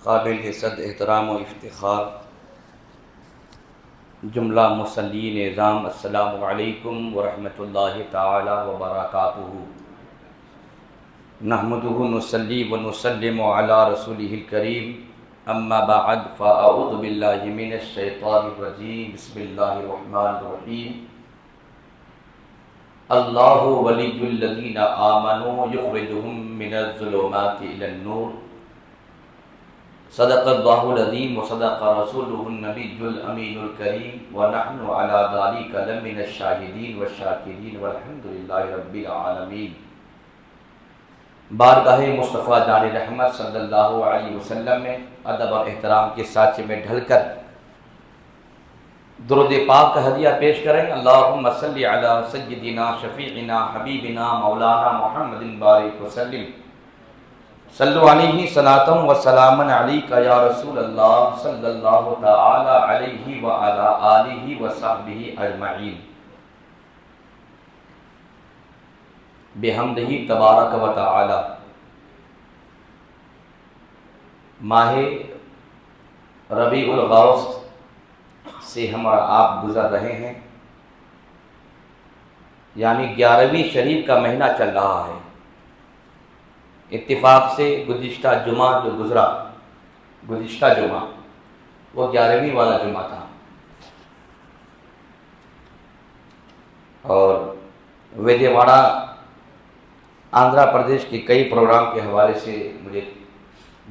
قابل حسد احترام و افتخار جملہ مصلین نظام، السلام علیکم ورحمۃ اللہ تعالی وبرکاتہ۔ نحمدہ نصلی و نسلم علی رسولہ الکریم، اما بعد فاعوذ باللہ من الشیطان الرجیم، بسم اللہ الرحمن الرحیم۔ اللہ ولی الذین آمنوا یخرجہم من الظلمات الی النور، صدق اللہ العظیم وصدق رسولہ النبی الامین الکریم، ونحن علی ذلک لمن الشاہدین والشاکرین والحمد للہ رب العالمین۔ بارگاہ مصطفیٰ جان رحمت صلی اللہ علیہ وسلم میں ادب اور احترام کے سانچے میں ڈھل کر درود پاک کا ہدیہ پیش کریں۔ اللہم صلی علی سیدنا شفیعنا حبیبنا مولانا محمد بارک وسلم، صلو علیہ صلاۃ و سلاما علیک یا رسول اللہ صلی اللہ تعالی علیہ وعلی آلہ وصحبہ اجمعین، بحمدہ تبارک و تعالی۔ ماہ ربیع الاوسط سے ہم اور آپ گزر رہے ہیں، یعنی 11ویں شریف کا مہینہ چل رہا ہے۔ اتفاق سے گزشتہ جمعہ جو گزرا، گزشتہ جمعہ وہ 11ویں والا جمعہ تھا، اور ویجے واڑہ آندھرا پردیش کے کئی پروگرام کے حوالے سے مجھے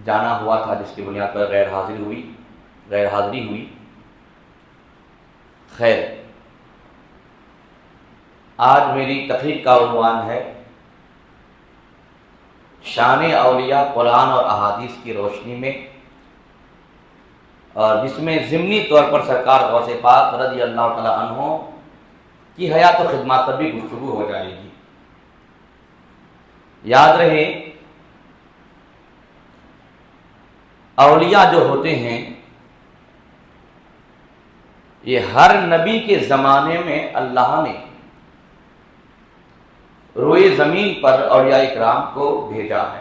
جانا ہوا تھا، جس کی بنیاد پر غیر حاضری ہوئی۔ خیر، آج میری تقریر کا عنوان ہے شان اولیاء قرآن اور احادیث کی روشنی میں، اور جس میں ضمنی طور پر سرکار غوث پاک رضی اللہ تعالی عنہ کی حیات و خدمات پر بھی گفتگو ہو جائے گی۔ یاد رہے، اولیاء جو ہوتے ہیں یہ ہر نبی کے زمانے میں اللہ نے روئے زمین پر اولیاء اکرام کو بھیجا ہے۔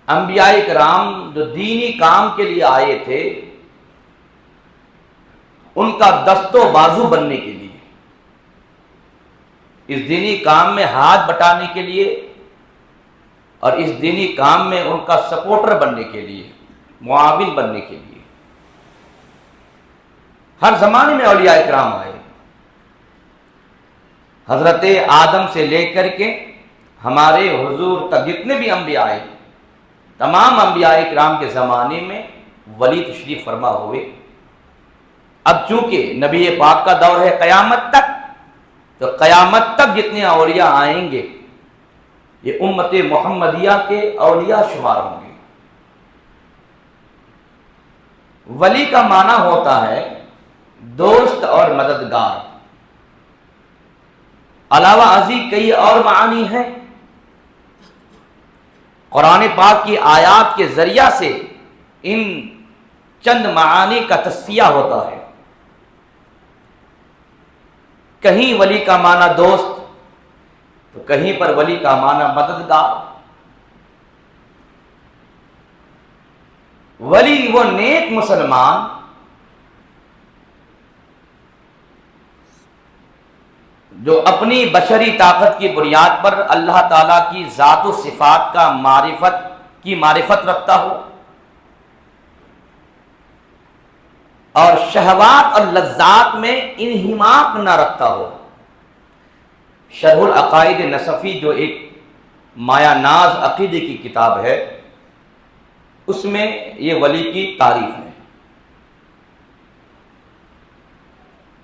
انبیاء اکرام جو دینی کام کے لیے آئے تھے، ان کا دست و بازو بننے کے لیے، اس دینی کام میں ہاتھ بٹانے کے لیے اور اس دینی کام میں ان کا سپورٹر بننے کے لیے، معاون بننے کے لیے ہر زمانے میں اولیاء اکرام آئے۔ حضرت آدم سے لے کر کے ہمارے حضور تک جتنے بھی انبیاء آئے، تمام انبیاء اکرام کے زمانے میں ولی تشریف فرما ہوئے۔ اب چونکہ نبی پاک کا دور ہے قیامت تک، تو قیامت تک جتنے اولیاء آئیں گے یہ امت محمدیہ کے اولیاء شمار ہوں گے۔ ولی کا معنی ہوتا ہے دوست اور مددگار، علاوہ ازیں کئی اور معانی ہیں۔ قرآن پاک کی آیات کے ذریعہ سے ان چند معانی کا تصفیہ ہوتا ہے۔ کہیں ولی کا معنی دوست، تو کہیں پر ولی کا معنی مددگار۔ ولی وہ نیک مسلمان جو اپنی بشری طاقت کی بنیاد پر اللہ تعالیٰ کی ذات و صفات کا معرفت رکھتا ہو، اور شہوات اور لذات میں انہماک نہ رکھتا ہو۔ شرح العقائد نصفی جو ایک مایا ناز عقیدے کی کتاب ہے، اس میں یہ ولی کی تعریف ہے۔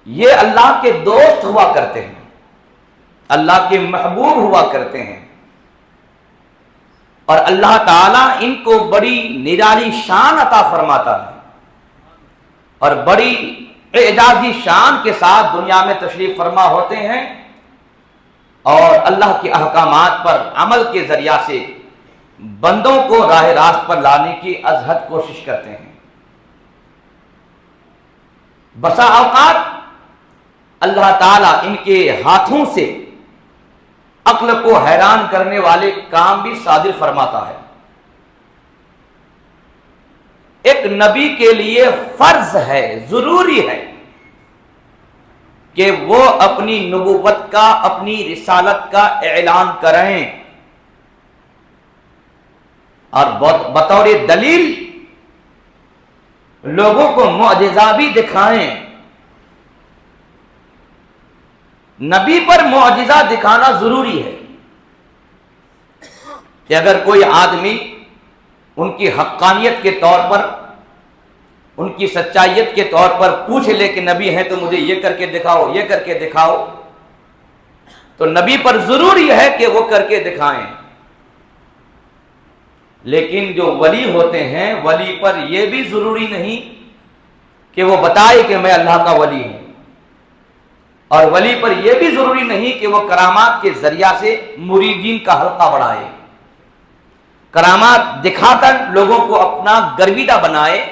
یہ اللہ کے دوست ہوا کرتے ہیں، اللہ کے محبوب ہوا کرتے ہیں، اور اللہ تعالیٰ ان کو بڑی نرالی شان عطا فرماتا ہے، اور بڑی اعجازی شان کے ساتھ دنیا میں تشریف فرما ہوتے ہیں، اور اللہ کے احکامات پر عمل کے ذریعہ سے بندوں کو راہ راست پر لانے کی ازحد کوشش کرتے ہیں۔ بسا اوقات اللہ تعالیٰ ان کے ہاتھوں سے عقل کو حیران کرنے والے کام بھی صادر فرماتا ہے۔ ایک نبی کے لیے فرض ہے، ضروری ہے کہ وہ اپنی نبوت کا، اپنی رسالت کا اعلان کریں اور بطور دلیل لوگوں کو معجزہ بھی دکھائیں۔ نبی پر معجزہ دکھانا ضروری ہے کہ اگر کوئی آدمی ان کی حقانیت کے طور پر، ان کی سچائیت کے طور پر پوچھ لے کہ نبی ہیں تو مجھے یہ کر کے دکھاؤ، یہ کر کے دکھاؤ، تو نبی پر ضروری ہے کہ وہ کر کے دکھائیں۔ لیکن جو ولی ہوتے ہیں، ولی پر یہ بھی ضروری نہیں کہ وہ بتائے کہ میں اللہ کا ولی ہوں، اور ولی پر یہ بھی ضروری نہیں کہ وہ کرامات کے ذریعہ سے مریدین کا حلقہ بڑھائے، کرامات دکھا کر لوگوں کو اپنا گرویدہ بنائے۔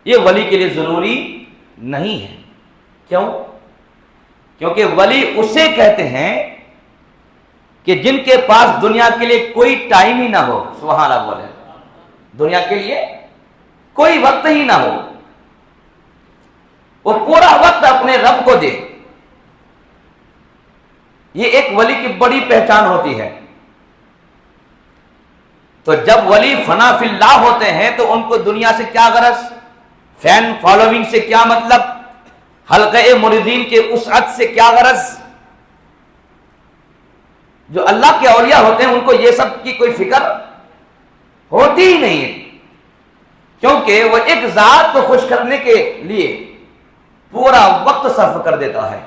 یہ ولی کے لیے ضروری نہیں ہے۔ کیوں؟ کیونکہ ولی اسے کہتے ہیں کہ جن کے پاس دنیا کے لیے کوئی ٹائم ہی نہ ہو۔ سبحان اللہ بولے، دنیا کے لیے کوئی وقت ہی نہ ہو، وہ پورا وقت اپنے رب کو دے۔ یہ ایک ولی کی بڑی پہچان ہوتی ہے۔ تو جب ولی فنا فی اللہ ہوتے ہیں تو ان کو دنیا سے کیا غرض، فین فالوئنگ سے کیا مطلب، حلقہ مریدین کے وسعت سے کیا غرض؟ جو اللہ کے اولیاء ہوتے ہیں ان کو یہ سب کی کوئی فکر ہوتی ہی نہیں ہے، کیونکہ وہ ایک ذات کو خوش کرنے کے لیے پورا وقت صرف کر دیتا ہے،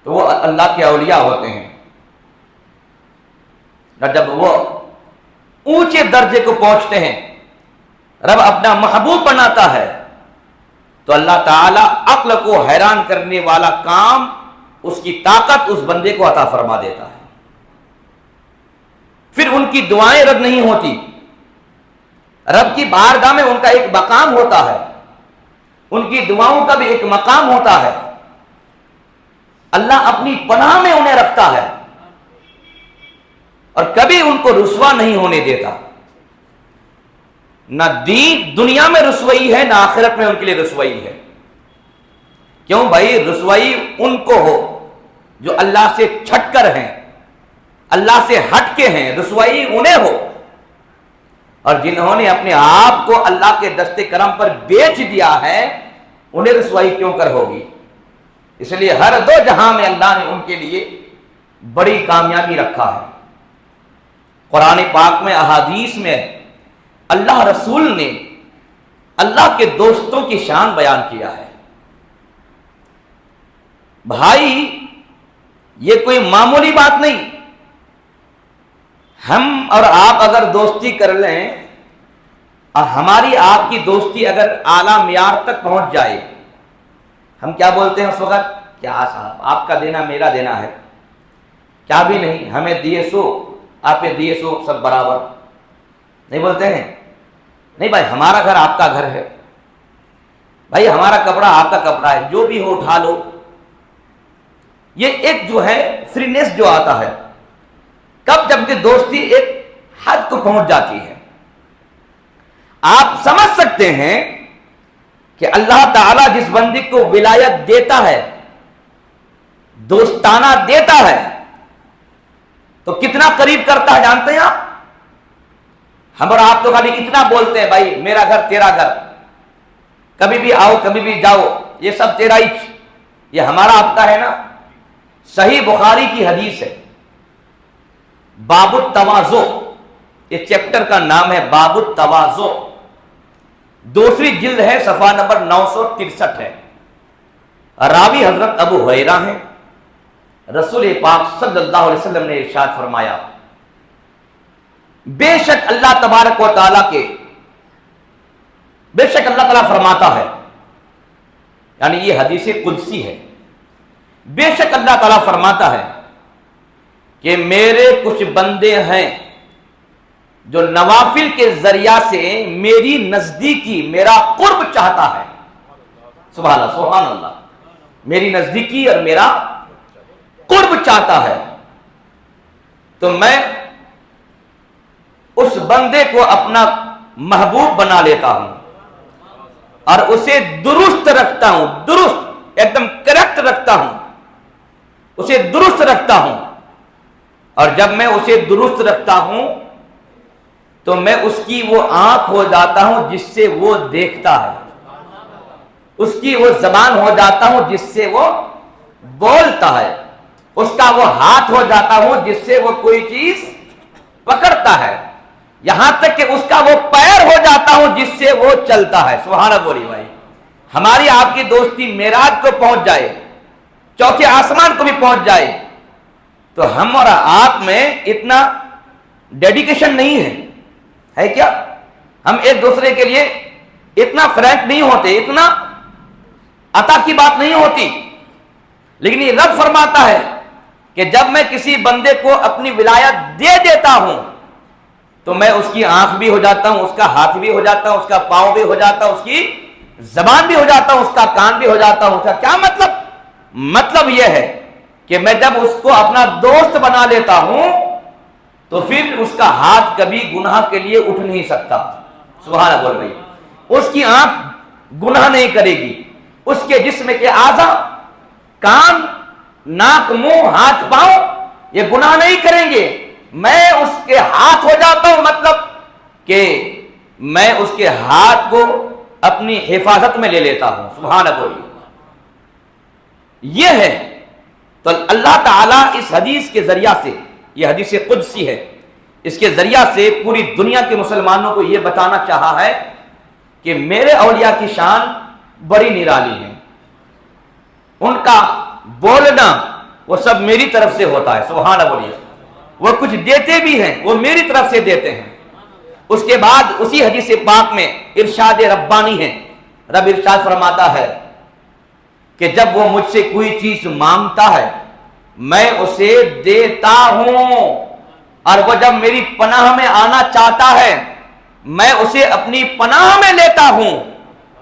تو وہ اللہ کے اولیاء ہوتے ہیں۔ جب وہ اونچے درجے کو پہنچتے ہیں، رب اپنا محبوب بناتا ہے، تو اللہ تعالیٰ عقل کو حیران کرنے والا کام، اس کی طاقت اس بندے کو عطا فرما دیتا ہے۔ پھر ان کی دعائیں رد نہیں ہوتی، رب کی بارگاہ میں ان کا ایک مقام ہوتا ہے، ان کی دعاؤں کا بھی ایک مقام ہوتا ہے۔ اللہ اپنی پناہ میں انہیں رکھتا ہے اور کبھی ان کو رسوا نہیں ہونے دیتا۔ نہ دنیا میں رسوائی ہے، نہ آخرت میں ان کے لیے رسوائی ہے۔ کیوں بھائی؟ رسوائی ان کو ہو جو اللہ سے چھٹ کر ہیں، اللہ سے ہٹ کے ہیں، رسوائی انہیں ہو، اور جنہوں نے اپنے آپ کو اللہ کے دست کرم پر بیچ دیا ہے انہیں رسوائی کیوں کر ہوگی؟ اس لیے ہر دو جہاں میں اللہ نے ان کے لیے بڑی کامیابی رکھا ہے۔ قرآن پاک میں، احادیث میں اللہ رسول نے اللہ کے دوستوں کی شان بیان کیا ہے۔ بھائی یہ کوئی معمولی بات نہیں، ہم اور آپ اگر دوستی کر لیں اور ہماری آپ کی دوستی اگر اعلیٰ معیار تک پہنچ جائے، ہم کیا بولتے ہیں اس وقت؟ کیا صاحب آپ کا دینا میرا دینا ہے، کیا بھی نہیں، ہمیں دیے سو آپ پہ دیے سو، سب برابر، نہیں بولتے ہیں؟ نہیں بھائی، ہمارا گھر آپ کا گھر ہے، بھائی ہمارا کپڑا آپ کا کپڑا ہے، جو بھی ہو اٹھا لو۔ یہ ایک جو ہے فرینس جو آتا ہے، کب؟ جب کہ دوستی ایک حد کو پہنچ جاتی ہے۔ آپ سمجھ سکتے ہیں کہ اللہ تعالیٰ جس بندے کو ولایت دیتا ہے، دوستانہ دیتا ہے، تو کتنا قریب کرتا ہے جانتے ہیں آپ؟ ہم اور آپ تو خالی اتنا بولتے ہیں، بھائی میرا گھر تیرا گھر، کبھی بھی آؤ کبھی بھی جاؤ، یہ سب تیرا ہی، یہ ہمارا آپ کا ہے نا۔ صحیح بخاری کی حدیث ہے، باب التواضع، یہ چیپٹر کا نام ہے باب التواضع، دوسری جلد ہے، صفحہ نمبر 963 ہے۔ راوی حضرت ابو ہریرہ ہیں۔ رسول پاک صلی اللہ علیہ وسلم نے ارشاد فرمایا، بے شک اللہ تبارک و تعالیٰ کے، بے شک اللہ تعالیٰ فرماتا ہے، یعنی یہ حدیث قدسی ہے، بے شک اللہ تعالیٰ فرماتا ہے کہ میرے کچھ بندے ہیں جو نوافل کے ذریعہ سے میری نزدیکی، میرا قرب چاہتا ہے۔ سبحان اللہ، سبحان اللہ، میری نزدیکی اور میرا قرب چاہتا ہے، تو میں اس بندے کو اپنا محبوب بنا لیتا ہوں اور اسے درست رکھتا ہوں، درست ایک دم کریکٹ رکھتا ہوں، اسے درست رکھتا ہوں. اور جب میں اسے درست رکھتا ہوں تو میں اس کی وہ آنکھ ہو جاتا ہوں جس سے وہ دیکھتا ہے، اس کی وہ زبان ہو جاتا ہوں جس سے وہ بولتا ہے، اس کا وہ ہاتھ ہو جاتا ہوں جس سے وہ کوئی چیز پکڑتا ہے، یہاں تک کہ اس کا وہ پیر ہو جاتا ہوں جس سے وہ چلتا ہے. سبحان اللہ بولی بھائی. ہماری آپ کی دوستی معراج کو پہنچ جائے، چوتھے آسمان کو بھی پہنچ جائے، تو ہم اور آپ میں اتنا ڈیڈیکیشن نہیں ہے کیا؟ ہم ایک دوسرے کے لیے اتنا فرینک نہیں ہوتے، اتنا عطا کی بات نہیں ہوتی. لیکن یہ رب فرماتا ہے کہ جب میں کسی بندے کو اپنی ولایت دے دیتا ہوں تو میں اس کی آنکھ بھی ہو جاتا ہوں، اس کا ہاتھ بھی ہو جاتا ہوں، اس کا پاؤں بھی ہو جاتا ہوں، اس کی زبان بھی ہو جاتا ہوں، اس کا کان بھی ہو جاتا ہوں. اس کا کیا مطلب؟ مطلب یہ ہے کہ میں جب اس کو اپنا دوست بنا لیتا ہوں تو پھر اس کا ہاتھ کبھی گناہ کے لیے اٹھ نہیں سکتا. سبحان اللہ بول بھائی. اس کی آنکھ گناہ نہیں کرے گی، اس کے جسم کے اعضاء، کان، ناک، منہ، ہاتھ، پاؤں یہ گناہ نہیں کریں گے. میں اس کے ہاتھ ہو جاتا ہوں، مطلب کہ میں اس کے ہاتھ کو اپنی حفاظت میں لے لیتا ہوں. سبحان اللہ بولیے. یہ ہے تو اللہ تعالیٰ اس حدیث کے ذریعہ سے، یہ حدیث قدسی ہے، اس کے ذریعہ سے پوری دنیا کے مسلمانوں کو یہ بتانا چاہا ہے کہ میرے اولیاء کی شان بڑی نرالی ہے، ان کا بولنا وہ سب میری طرف سے ہوتا ہے. سبحان اللہ بولیے. وہ کچھ دیتے بھی ہیں وہ میری طرف سے دیتے ہیں. اس کے بعد اسی حدیث پاک میں ارشاد ربانی ہے، رب ارشاد فرماتا ہے کہ جب وہ مجھ سے کوئی چیز مانگتا ہے میں اسے دیتا ہوں، اور وہ جب میری پناہ میں آنا چاہتا ہے میں اسے اپنی پناہ میں لیتا ہوں.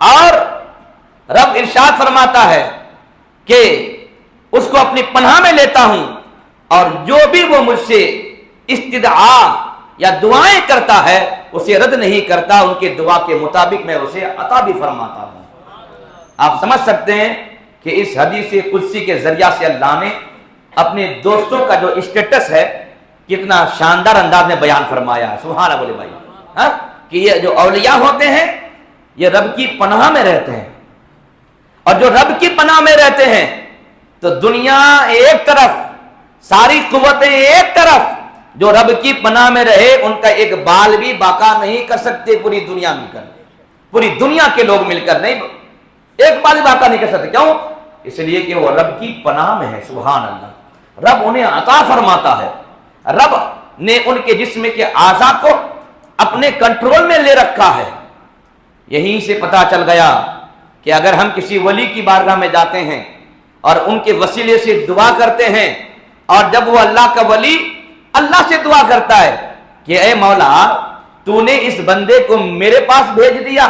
اور رب ارشاد فرماتا ہے کہ اس کو اپنی پناہ میں لیتا ہوں، اور جو بھی وہ مجھ سے استدعا یا دعائیں کرتا ہے اسے رد نہیں کرتا، ان کے دعا کے مطابق میں اسے عطا بھی فرماتا ہوں. آپ سمجھ سکتے ہیں کہ اس حدیث قدسی کے ذریعہ سے اللہ نے اپنے دوستوں کا جو اسٹیٹس ہے کتنا شاندار انداز میں بیان فرمایا. سبحان اللہ بولے بھائی. کہ یہ جو اولیاء ہوتے ہیں یہ رب کی پناہ میں رہتے ہیں، اور جو رب کی پناہ میں رہتے ہیں تو دنیا ایک طرف، ساری قوتیں ایک طرف، جو رب کی پناہ میں رہے ان کا ایک بال بھی باقا نہیں کر سکتے. پوری دنیا مل کر، پوری دنیا کے لوگ مل کر نہیں، ایک بال بھی باقا نہیں کر سکتے. کیوں؟ اس لیے کہ وہ رب کی پناہ میں ہے. سبحان اللہ. رب انہیں عطا فرماتا ہے، رب نے ان کے جسم کے اعضاء کو اپنے کنٹرول میں لے رکھا ہے. یہیں سے پتا چل گیا کہ اگر ہم کسی ولی کی بارگاہ میں جاتے ہیں اور ان کے وسیلے سے دعا کرتے ہیں، اور جب وہ اللہ کا ولی اللہ سے دعا کرتا ہے کہ اے مولا تو نے اس بندے کو میرے پاس بھیج دیا،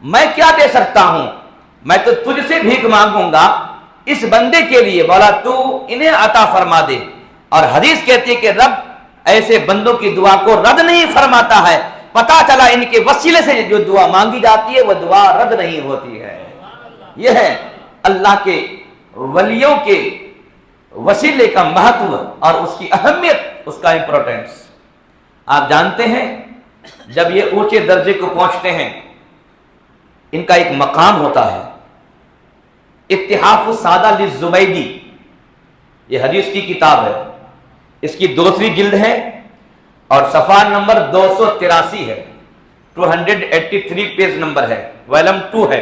میں کیا دے سکتا ہوں؟ میں تو تجھ سے بھیک مانگوں گا اس بندے کے لیے، مولا تو انہیں عطا فرما دے. اور حدیث کہتی ہے کہ رب ایسے بندوں کی دعا کو رد نہیں فرماتا ہے. پتا چلا ان کے وسیلے سے جو دعا مانگی جاتی ہے وہ دعا رد نہیں ہوتی ہے. یہ ہے اللہ کے ولیوں کے وسیلے کا مہتو اور اس کی اہمیت، اس کا امپورٹنس. آپ جانتے ہیں جب یہ اونچے درجے کو پہنچتے ہیں ان کا ایک مقام ہوتا ہے. اتحاف السادہ للزبیدی یہ حدیث کی کتاب ہے، اس کی دوسری جلد ہے اور صفحہ نمبر 283 ہے، 283 پیج نمبر ہے، والم 2 ہے.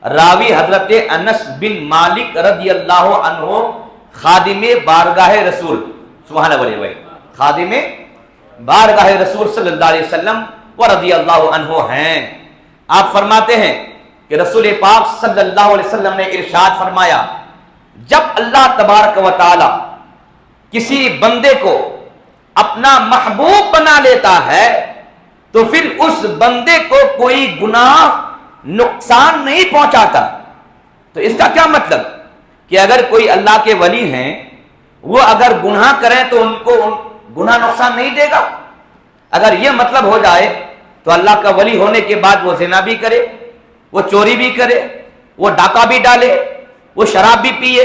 راوی حضرت انس بن مالک رضی اللہ عنہ خادم بارگاہ رسول، سبحان اللہ بھائی، خادم بارگاہ رسول صلی اللہ علیہ وسلم و رضی اللہ عنہ ہیں. آپ فرماتے ہیں کہ رسول پاک صلی اللہ علیہ وسلم نے ارشاد فرمایا جب اللہ تبارک و تعالی کسی بندے کو اپنا محبوب بنا لیتا ہے تو پھر اس بندے کو کوئی گناہ نقصان نہیں پہنچاتا. تو اس کا کیا مطلب کہ اگر کوئی اللہ کے ولی ہیں وہ اگر گناہ کریں تو ان کو گناہ نقصان نہیں دے گا. اگر یہ مطلب ہو جائے تو اللہ کا ولی ہونے کے بعد وہ زنا بھی کرے، وہ چوری بھی کرے، وہ ڈاکہ بھی ڈالے، وہ شراب بھی پیے،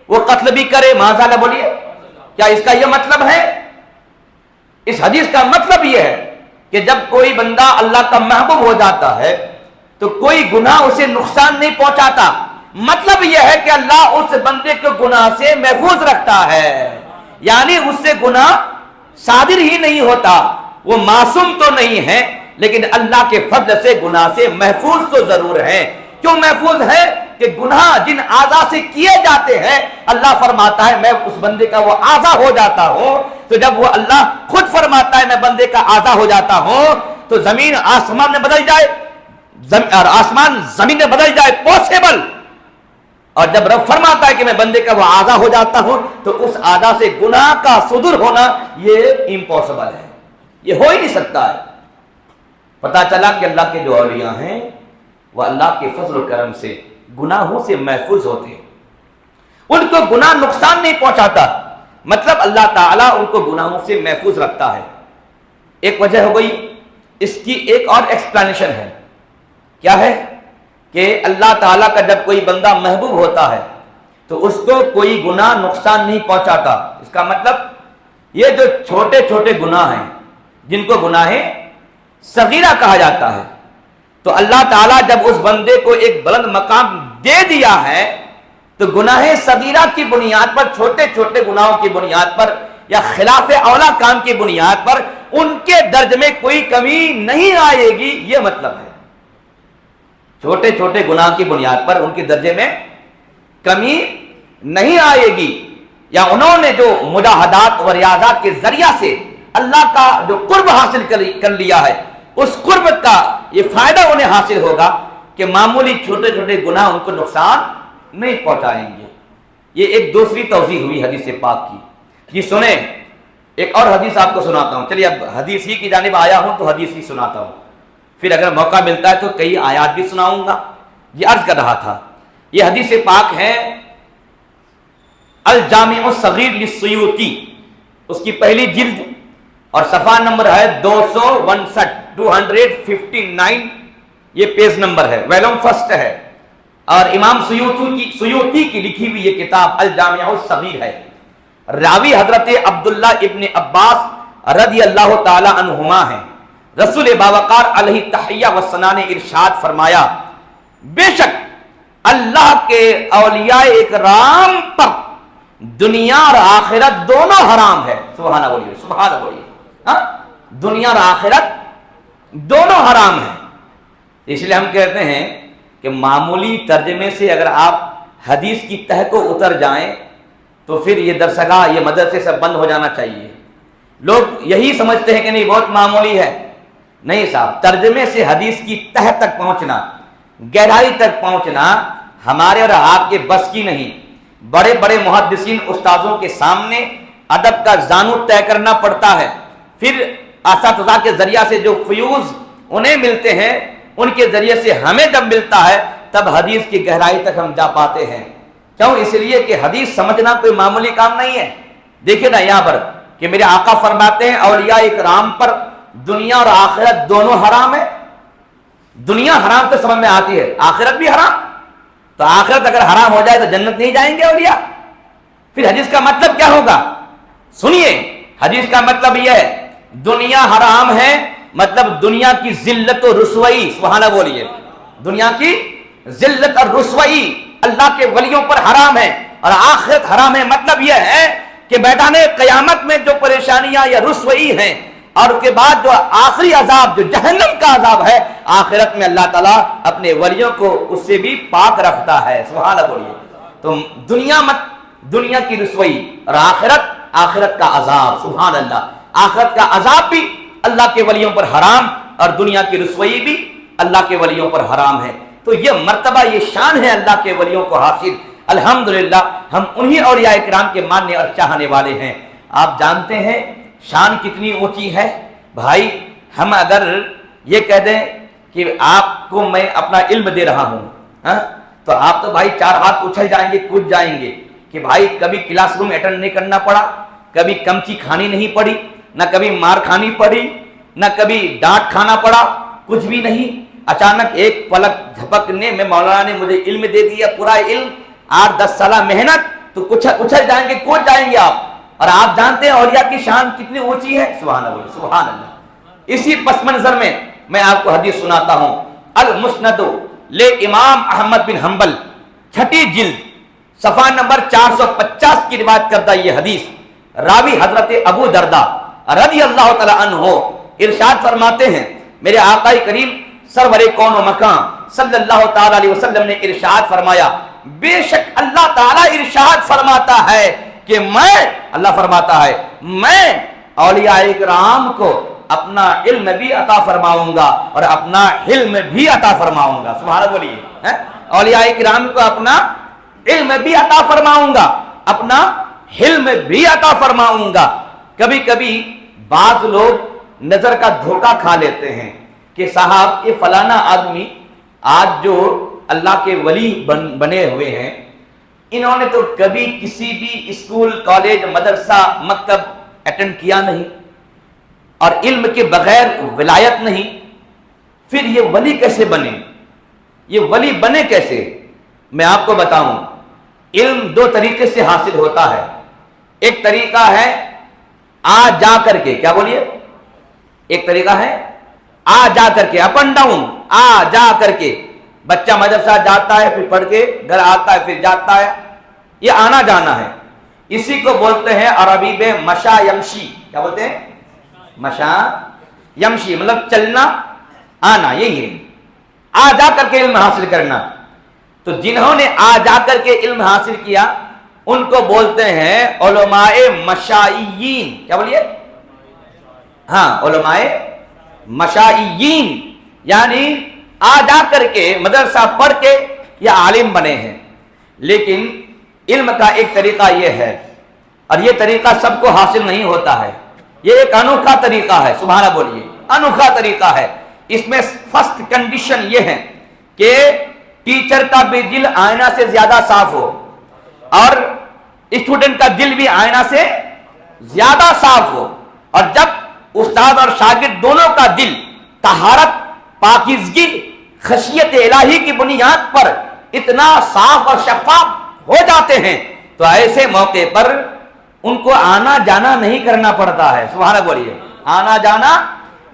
وہ قتل بھی کرے؟ معاذ اللہ بولیے، کیا اس کا یہ مطلب ہے؟ اس حدیث کا مطلب یہ ہے کہ جب کوئی بندہ اللہ کا محبوب ہو جاتا ہے تو کوئی گناہ اسے نقصان نہیں پہنچاتا۔ مطلب یہ ہے کہ اللہ اس بندے کو گناہ سے محفوظ رکھتا ہے، یعنی اس سے گناہ صادر ہی نہیں ہوتا۔ وہ معصوم تو نہیں ہے لیکن اللہ کے فضل سے گناہ سے محفوظ تو ضرور ہے۔ کیوں محفوظ ہے؟ کہ گناہ جن اعضاء سے کیے جاتے ہیں اللہ فرماتا ہے میں اس بندے کا وہ اعضاء ہو جاتا ہوں، تو جب وہ اللہ خود فرماتا ہے میں بندے کا اعضاء ہو جاتا ہوں تو زمین آسمان میں بدل جائے اور آسمان زمین میں بدل جائے پاسبل، اور جب رب فرماتا ہے کہ میں بندے کا وہ اعضاء ہو جاتا ہوں تو اس اعضاء سے گناہ کا صدور ہونا یہ امپاسبل ہے، یہ ہو ہی نہیں سکتا ہے۔ پتا چلا کہ اللہ کے جو اولیاء ہیں وہ اللہ کے فضل و کرم سے گناہوں سے محفوظ ہوتے ہیں، ان کو گناہ نقصان نہیں پہنچاتا، مطلب اللہ تعالیٰ ان کو گناہوں سے محفوظ رکھتا ہے۔ ایک وجہ ہو گئی، اس کی ایک اور ایکسپلینیشن ہے، کیا ہے کہ اللہ تعالیٰ کا جب کوئی بندہ محبوب ہوتا ہے تو اس کو کوئی گناہ نقصان نہیں پہنچاتا۔ اس کا مطلب یہ جو چھوٹے چھوٹے گناہ ہیں جن کو گناہ صغیرہ کہا جاتا ہے، تو اللہ تعالیٰ جب اس بندے کو ایک بلند مقام دے دیا ہے تو گناہ صغیرہ کی بنیاد پر، چھوٹے چھوٹے گناہوں کی بنیاد پر یا خلاف اولا کام کی بنیاد پر ان کے درجے میں کوئی کمی نہیں آئے گی، یہ مطلب ہے۔ چھوٹے چھوٹے گناہ کی بنیاد پر ان کے درجے میں کمی نہیں آئے گی، یا انہوں نے جو مجاہدات اور ریاضات کے ذریعہ سے اللہ کا جو قرب حاصل کر لیا ہے، اس قرب کا یہ فائدہ انہیں حاصل ہوگا کہ معمولی چھوٹے چھوٹے گناہ ان کو نقصان نہیں پہنچائیں گے۔ یہ ایک دوسری توضیح ہوئی حدیث پاک کی۔ جی سنیں، ایک اور حدیث آپ کو سناتا ہوں۔ چلیے اب حدیث ہی کی جانب آیا ہوں تو حدیث ہی سناتا ہوں، پھر اگر موقع ملتا ہے تو کئی آیات بھی سناؤں گا۔ یہ عرض کر رہا تھا، یہ حدیث پاک ہے الجامع الصغیر للسیوطی، اس کی پہلی جلد اور صفحہ نمبر ہے 259، یہ پیج نمبر ہے، ویلوم فرسٹ ہے، اور امام سیوطی کی لکھی ہوئی یہ کتاب الجامع الصغیر ہے۔ راوی حضرت عبداللہ ابن عباس رضی اللہ تعالی عنہما ہیں۔ رسول باوقار علیہ تحیہ والثناء نے ارشاد فرمایا، بے شک اللہ کے اولیاء اکرام پر دنیا اور آخرت دونوں حرام ہے۔ سبحانہ بولیے، سبحانہ بولیے۔ دنیا اور آخرت دونوں حرام ہیں۔ اس لیے ہم کہتے ہیں کہ معمولی ترجمے سے اگر آپ حدیث کی تہ کو اتر جائیں تو پھر یہ درسگاہ، یہ مدرسے سے بند ہو جانا چاہیے۔ لوگ یہی سمجھتے ہیں کہ نہیں بہت معمولی ہے، نہیں صاحب، ترجمے سے حدیث کی تہ تک پہنچنا، گہرائی تک پہنچنا ہمارے اور آپ کے بس کی نہیں۔ بڑے بڑے محدثین استاذوں کے سامنے ادب کا زانو طے کرنا پڑتا ہے، پھر اساتذہ کے ذریعہ سے جو فیوز انہیں ملتے ہیں ان کے ذریعے سے ہمیں جب ملتا ہے تب حدیث کی گہرائی تک ہم جا پاتے ہیں۔ کیوں؟ اس لیے کہ حدیث سمجھنا کوئی معمولی کام نہیں ہے۔ دیکھیں نا یہاں پر کہ میرے آقا فرماتے ہیں اولیاء اکرام پر دنیا اور آخرت دونوں حرام ہے۔ دنیا حرام تو سمجھ میں آتی ہے، آخرت بھی حرام، تو آخرت اگر حرام ہو جائے تو جنت نہیں جائیں گے اولیاء؟ پھر حدیث کا مطلب کیا ہوگا؟ سنیے، حدیث کا مطلب یہ ہے دنیا حرام ہے، مطلب دنیا کی ذلت و رسوائی، سبحانہ بولیے، دنیا کی ذلت اور رسوائی اللہ کے ولیوں پر حرام ہے، اور آخرت حرام ہے۔ مطلب یہ ہے کہ میدان قیامت میں جو پریشانیاں یا رسوائی ہیں اور اس کے بعد جو آخری عذاب جو جہنم کا عذاب ہے، آخرت میں اللہ تعالیٰ اپنے ولیوں کو اس سے بھی پاک رکھتا ہے، سبحانہ بولیے۔ تو دنیا کی رسوائی اور آخرت کا عذاب، سبحان اللہ، آخرت کا عذاب بھی اللہ کے ولیوں پر حرام اور دنیا کی رسوائی بھی اللہ کے ولیوں پر حرام ہے۔ تو یہ مرتبہ، یہ شان ہے اللہ کے ولیوں کو حاصل۔ الحمدللہ ہم انہی اولیاء کرام کے ماننے اور چاہنے والے ہیں۔ آپ جانتے ہیں شان کتنی اونچی ہے بھائی۔ ہم اگر یہ کہہ دیں کہ آپ کو میں اپنا علم دے رہا ہوں، تو آپ تو بھائی چار ہاتھ اچھل جائیں گے، کود جائیں گے کہ بھائی کبھی کلاس روم اٹینڈ نہیں کرنا پڑا، کبھی کمچی کھانی نہیں پڑی، نہ کبھی مار کھانی پڑی، نہ کبھی ڈانٹ کھانا پڑا، کچھ بھی نہیں، اچانک ایک پلک جھپکنے میں مولانا نے مجھے علم دے دیا، پورا علم، 8-10 سالہ محنت، تو کچھ اچھل جائیں گے، کوچ جائیں گے آپ۔ اور آپ جانتے ہیں اولیاء کی شان کتنی اونچی ہے، سبحان اللہ سبحان اللہ۔ اسی پس منظر میں آپ کو حدیث سناتا ہوں، المسند لے امام احمد بن حنبل، 6 جلد، صفحہ نمبر 450 کی روایت کردہ یہ حدیث، راوی حضرت ابو دردہ رضی اللہ تعالی عنہ ارشاد فرماتے ہیں، میرے آقا کریم سرور کون و مکان صلی اللہ تعالی علیہ وسلم نے ارشاد فرمایا، بے شک اللہ تعالی ارشاد فرماتا ہے کہ اللہ فرماتا ہے میں اولیاء کرام کو اپنا علم بھی عطا فرماؤں گا اور اپنا حلم بھی عطا فرماؤں گا، سبحان اللہ بولیے، اولیاء کرام کو اپنا علم بھی عطا فرماؤں گا، اپنا حلم بھی عطا فرماؤں گا۔ کبھی کبھی بعض لوگ نظر کا دھوکہ کھا لیتے ہیں کہ صاحب یہ فلانا آدمی آج جو اللہ کے ولی بنے ہوئے ہیں، انہوں نے تو کبھی کسی بھی اسکول، کالج، مدرسہ، مکتب اٹینڈ کیا نہیں، اور علم کے بغیر ولایت نہیں، پھر یہ ولی کیسے بنے؟ یہ ولی بنے کیسے؟ میں آپ کو بتاؤں، علم 2 طریقے سے حاصل ہوتا ہے۔ ایک طریقہ ہے آ جا کر کے، کیا بولیے؟ ایک طریقہ ہے آ جا کر کے، اپ اینڈ ڈاؤن، آ جا کر کے، بچہ مدرسہ جاتا ہے پھر پڑھ کے گھر آتا ہے پھر جاتا ہے، یہ آنا جانا ہے۔ اسی کو بولتے ہیں عربی میں مشا یمشی، کیا بولتے ہیں؟ مشا یمشی، مطلب چلنا آنا، یہی ہے آ جا کر کے علم حاصل کرنا۔ تو جنہوں نے آ جا کر کے علم حاصل کیا ان کو بولتے ہیں علماء مشائیین، کیا بولیے؟ ہاں، علماء مشائیین، یعنی آ جا کر کے مدرسہ پڑھ کے یہ عالم بنے ہیں۔ لیکن علم کا ایک طریقہ یہ ہے، اور یہ طریقہ سب کو حاصل نہیں ہوتا ہے، یہ ایک انوکھا طریقہ ہے، سبحان اللہ بولیے، انوکھا طریقہ ہے۔ اس میں فرسٹ کنڈیشن یہ ہے کہ ٹیچر کا بھی دل آئینہ سے زیادہ صاف ہو، اور اسٹوڈنٹ کا دل بھی آئینہ سے زیادہ صاف ہو، اور جب استاد اور شاگرد دونوں کا دل طہارت، پاکیزگی، خشیت الہی کی بنیاد پر اتنا صاف اور شفاف ہو جاتے ہیں تو ایسے موقع پر ان کو آنا جانا نہیں کرنا پڑتا ہے، سبحان اللہ بولیے، آنا جانا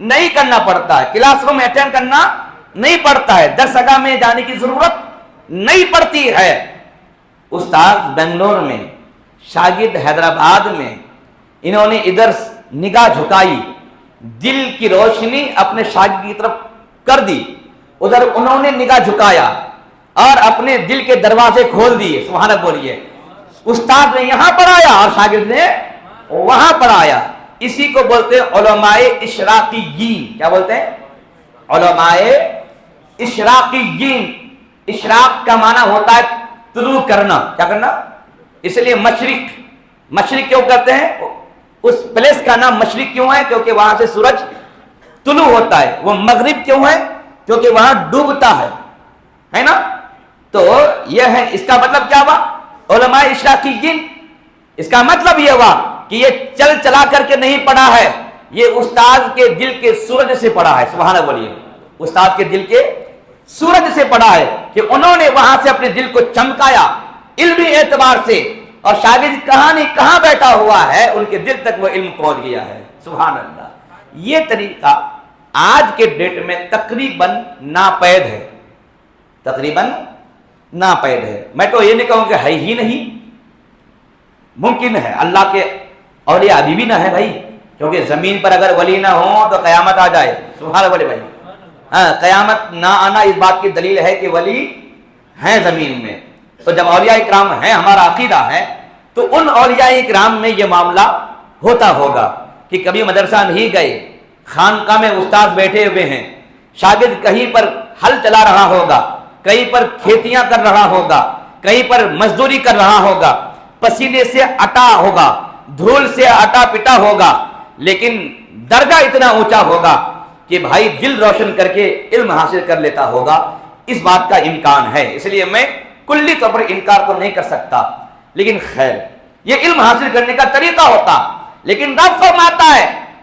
نہیں کرنا پڑتا ہے، کلاس روم اٹینڈ کرنا نہیں پڑتا ہے، درسگاہ میں جانے کی ضرورت نہیں پڑتی ہے۔ استاد بنگلور میں، شاگرد حیدرآباد میں، انہوں نے ادھر نگاہ جھکائی، دل کی روشنی اپنے شاگرد کی طرف کر دی، ادھر انہوں نے نگاہ جھکایا اور اپنے دل کے دروازے کھول دیے، سبحان اللہ بولیے، استاد نے یہاں پڑھایا اور شاگرد نے وہاں پڑھایا۔ اسی کو بولتے ہیں علماء اشراقیین، کیا بولتے ہیں؟ علماء اشراقیین۔ اشراق کا معنی ہوتا ہے طلوع کرنا، کیا کرنا؟ اس لیے مشرق کیوں کرتے ہیں؟ اس پلیس کا نام مشرق کیوں ہے؟ کیونکہ وہاں سے سورج طلوع ہوتا ہے۔ وہ مغرب کیوں ہے؟ کیونکہ وہاں ڈوبتا ہے نا؟ تو یہ ہے، اس کا مطلب کیا ہوا؟ علماء اشراقیین، اس کا مطلب یہ ہوا کہ یہ چل چلا کر کے نہیں پڑھا ہے، یہ استاد کے دل کے سورج سے پڑھا ہے، سبحان اللہ بولیے، استاد کے دل کے سورج سے پڑھا ہے کہ انہوں نے وہاں سے اپنے دل کو چمکایا علمی اعتبار سے، اور شاگرد کہاں بیٹھا ہوا ہے، ان کے دل تک وہ علم پہنچ گیا ہے، سبحان اللہ۔ یہ طریقہ آج کے ڈیٹ میں تقریباً ناپید ہے، تقریباً ناپید ہے۔ میں تو یہ نہیں کہوں کہ ہے ہی نہیں، ممکن ہے، اللہ کے اولیاء ابھی بھی نہ ہے بھائی، کیونکہ زمین پر اگر ولی نہ ہو تو قیامت آ جائے، سبحان اللہ بھائی، ہاں، قیامت نہ آنا اس بات کی دلیل ہے کہ ولی ہیں زمین میں۔ تو جب اولیاء اکرام ہیں، ہمارا عقیدہ ہے، تو ان اولیاء اکرام میں یہ معاملہ ہوتا ہوگا کہ کبھی مدرسہ نہیں گئے، خانقاہ میں استاد بیٹھے ہوئے ہیں، شاگرد کہیں پر ہل چلا رہا ہوگا، کہیں پر کھیتیاں کر رہا ہوگا، کہیں پر مزدوری کر رہا ہوگا، پسینے سے اٹا ہوگا، دھول سے اٹا پٹا ہوگا، لیکن درجہ اتنا اونچا ہوگا کہ بھائی دل روشن کر کے علم حاصل کر لیتا ہوگا۔ اس بات کا امکان ہے، اس لیے میں کلی طور پر انکار تو نہیں کر سکتا، لیکن خیر، یہ علم حاصل کرنے کا طریقہ ہوتا، لیکن رب فرماتا ہے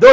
2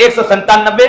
197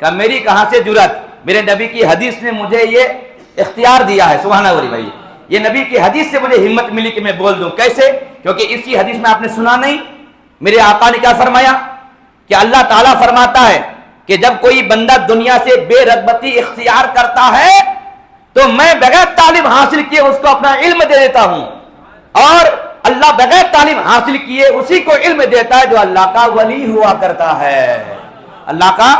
کہ میری کہاں سے جرأت، میرے نبی کی حدیث نے مجھے یہ اختیار دیا ہے، سبحان اللہ بھائی، یہ نبی کی حدیث سے مجھے ہمت ملی کہ میں بول دوں۔ کیسے؟ کیونکہ اسی حدیث میں آپ نے سنا نہیں، میرے آقا نے کیا فرمایا کہ اللہ تعالیٰ فرماتا ہے کہ جب کوئی بندہ دنیا سے بے رغبتی اختیار کرتا ہے تو میں بغیر تعلیم حاصل کیے اس کو اپنا علم دے دیتا ہوں، اور اللہ بغیر تعلیم حاصل کیے اسی کو علم دیتا ہے جو اللہ کا ولی ہوا کرتا ہے، اللہ کا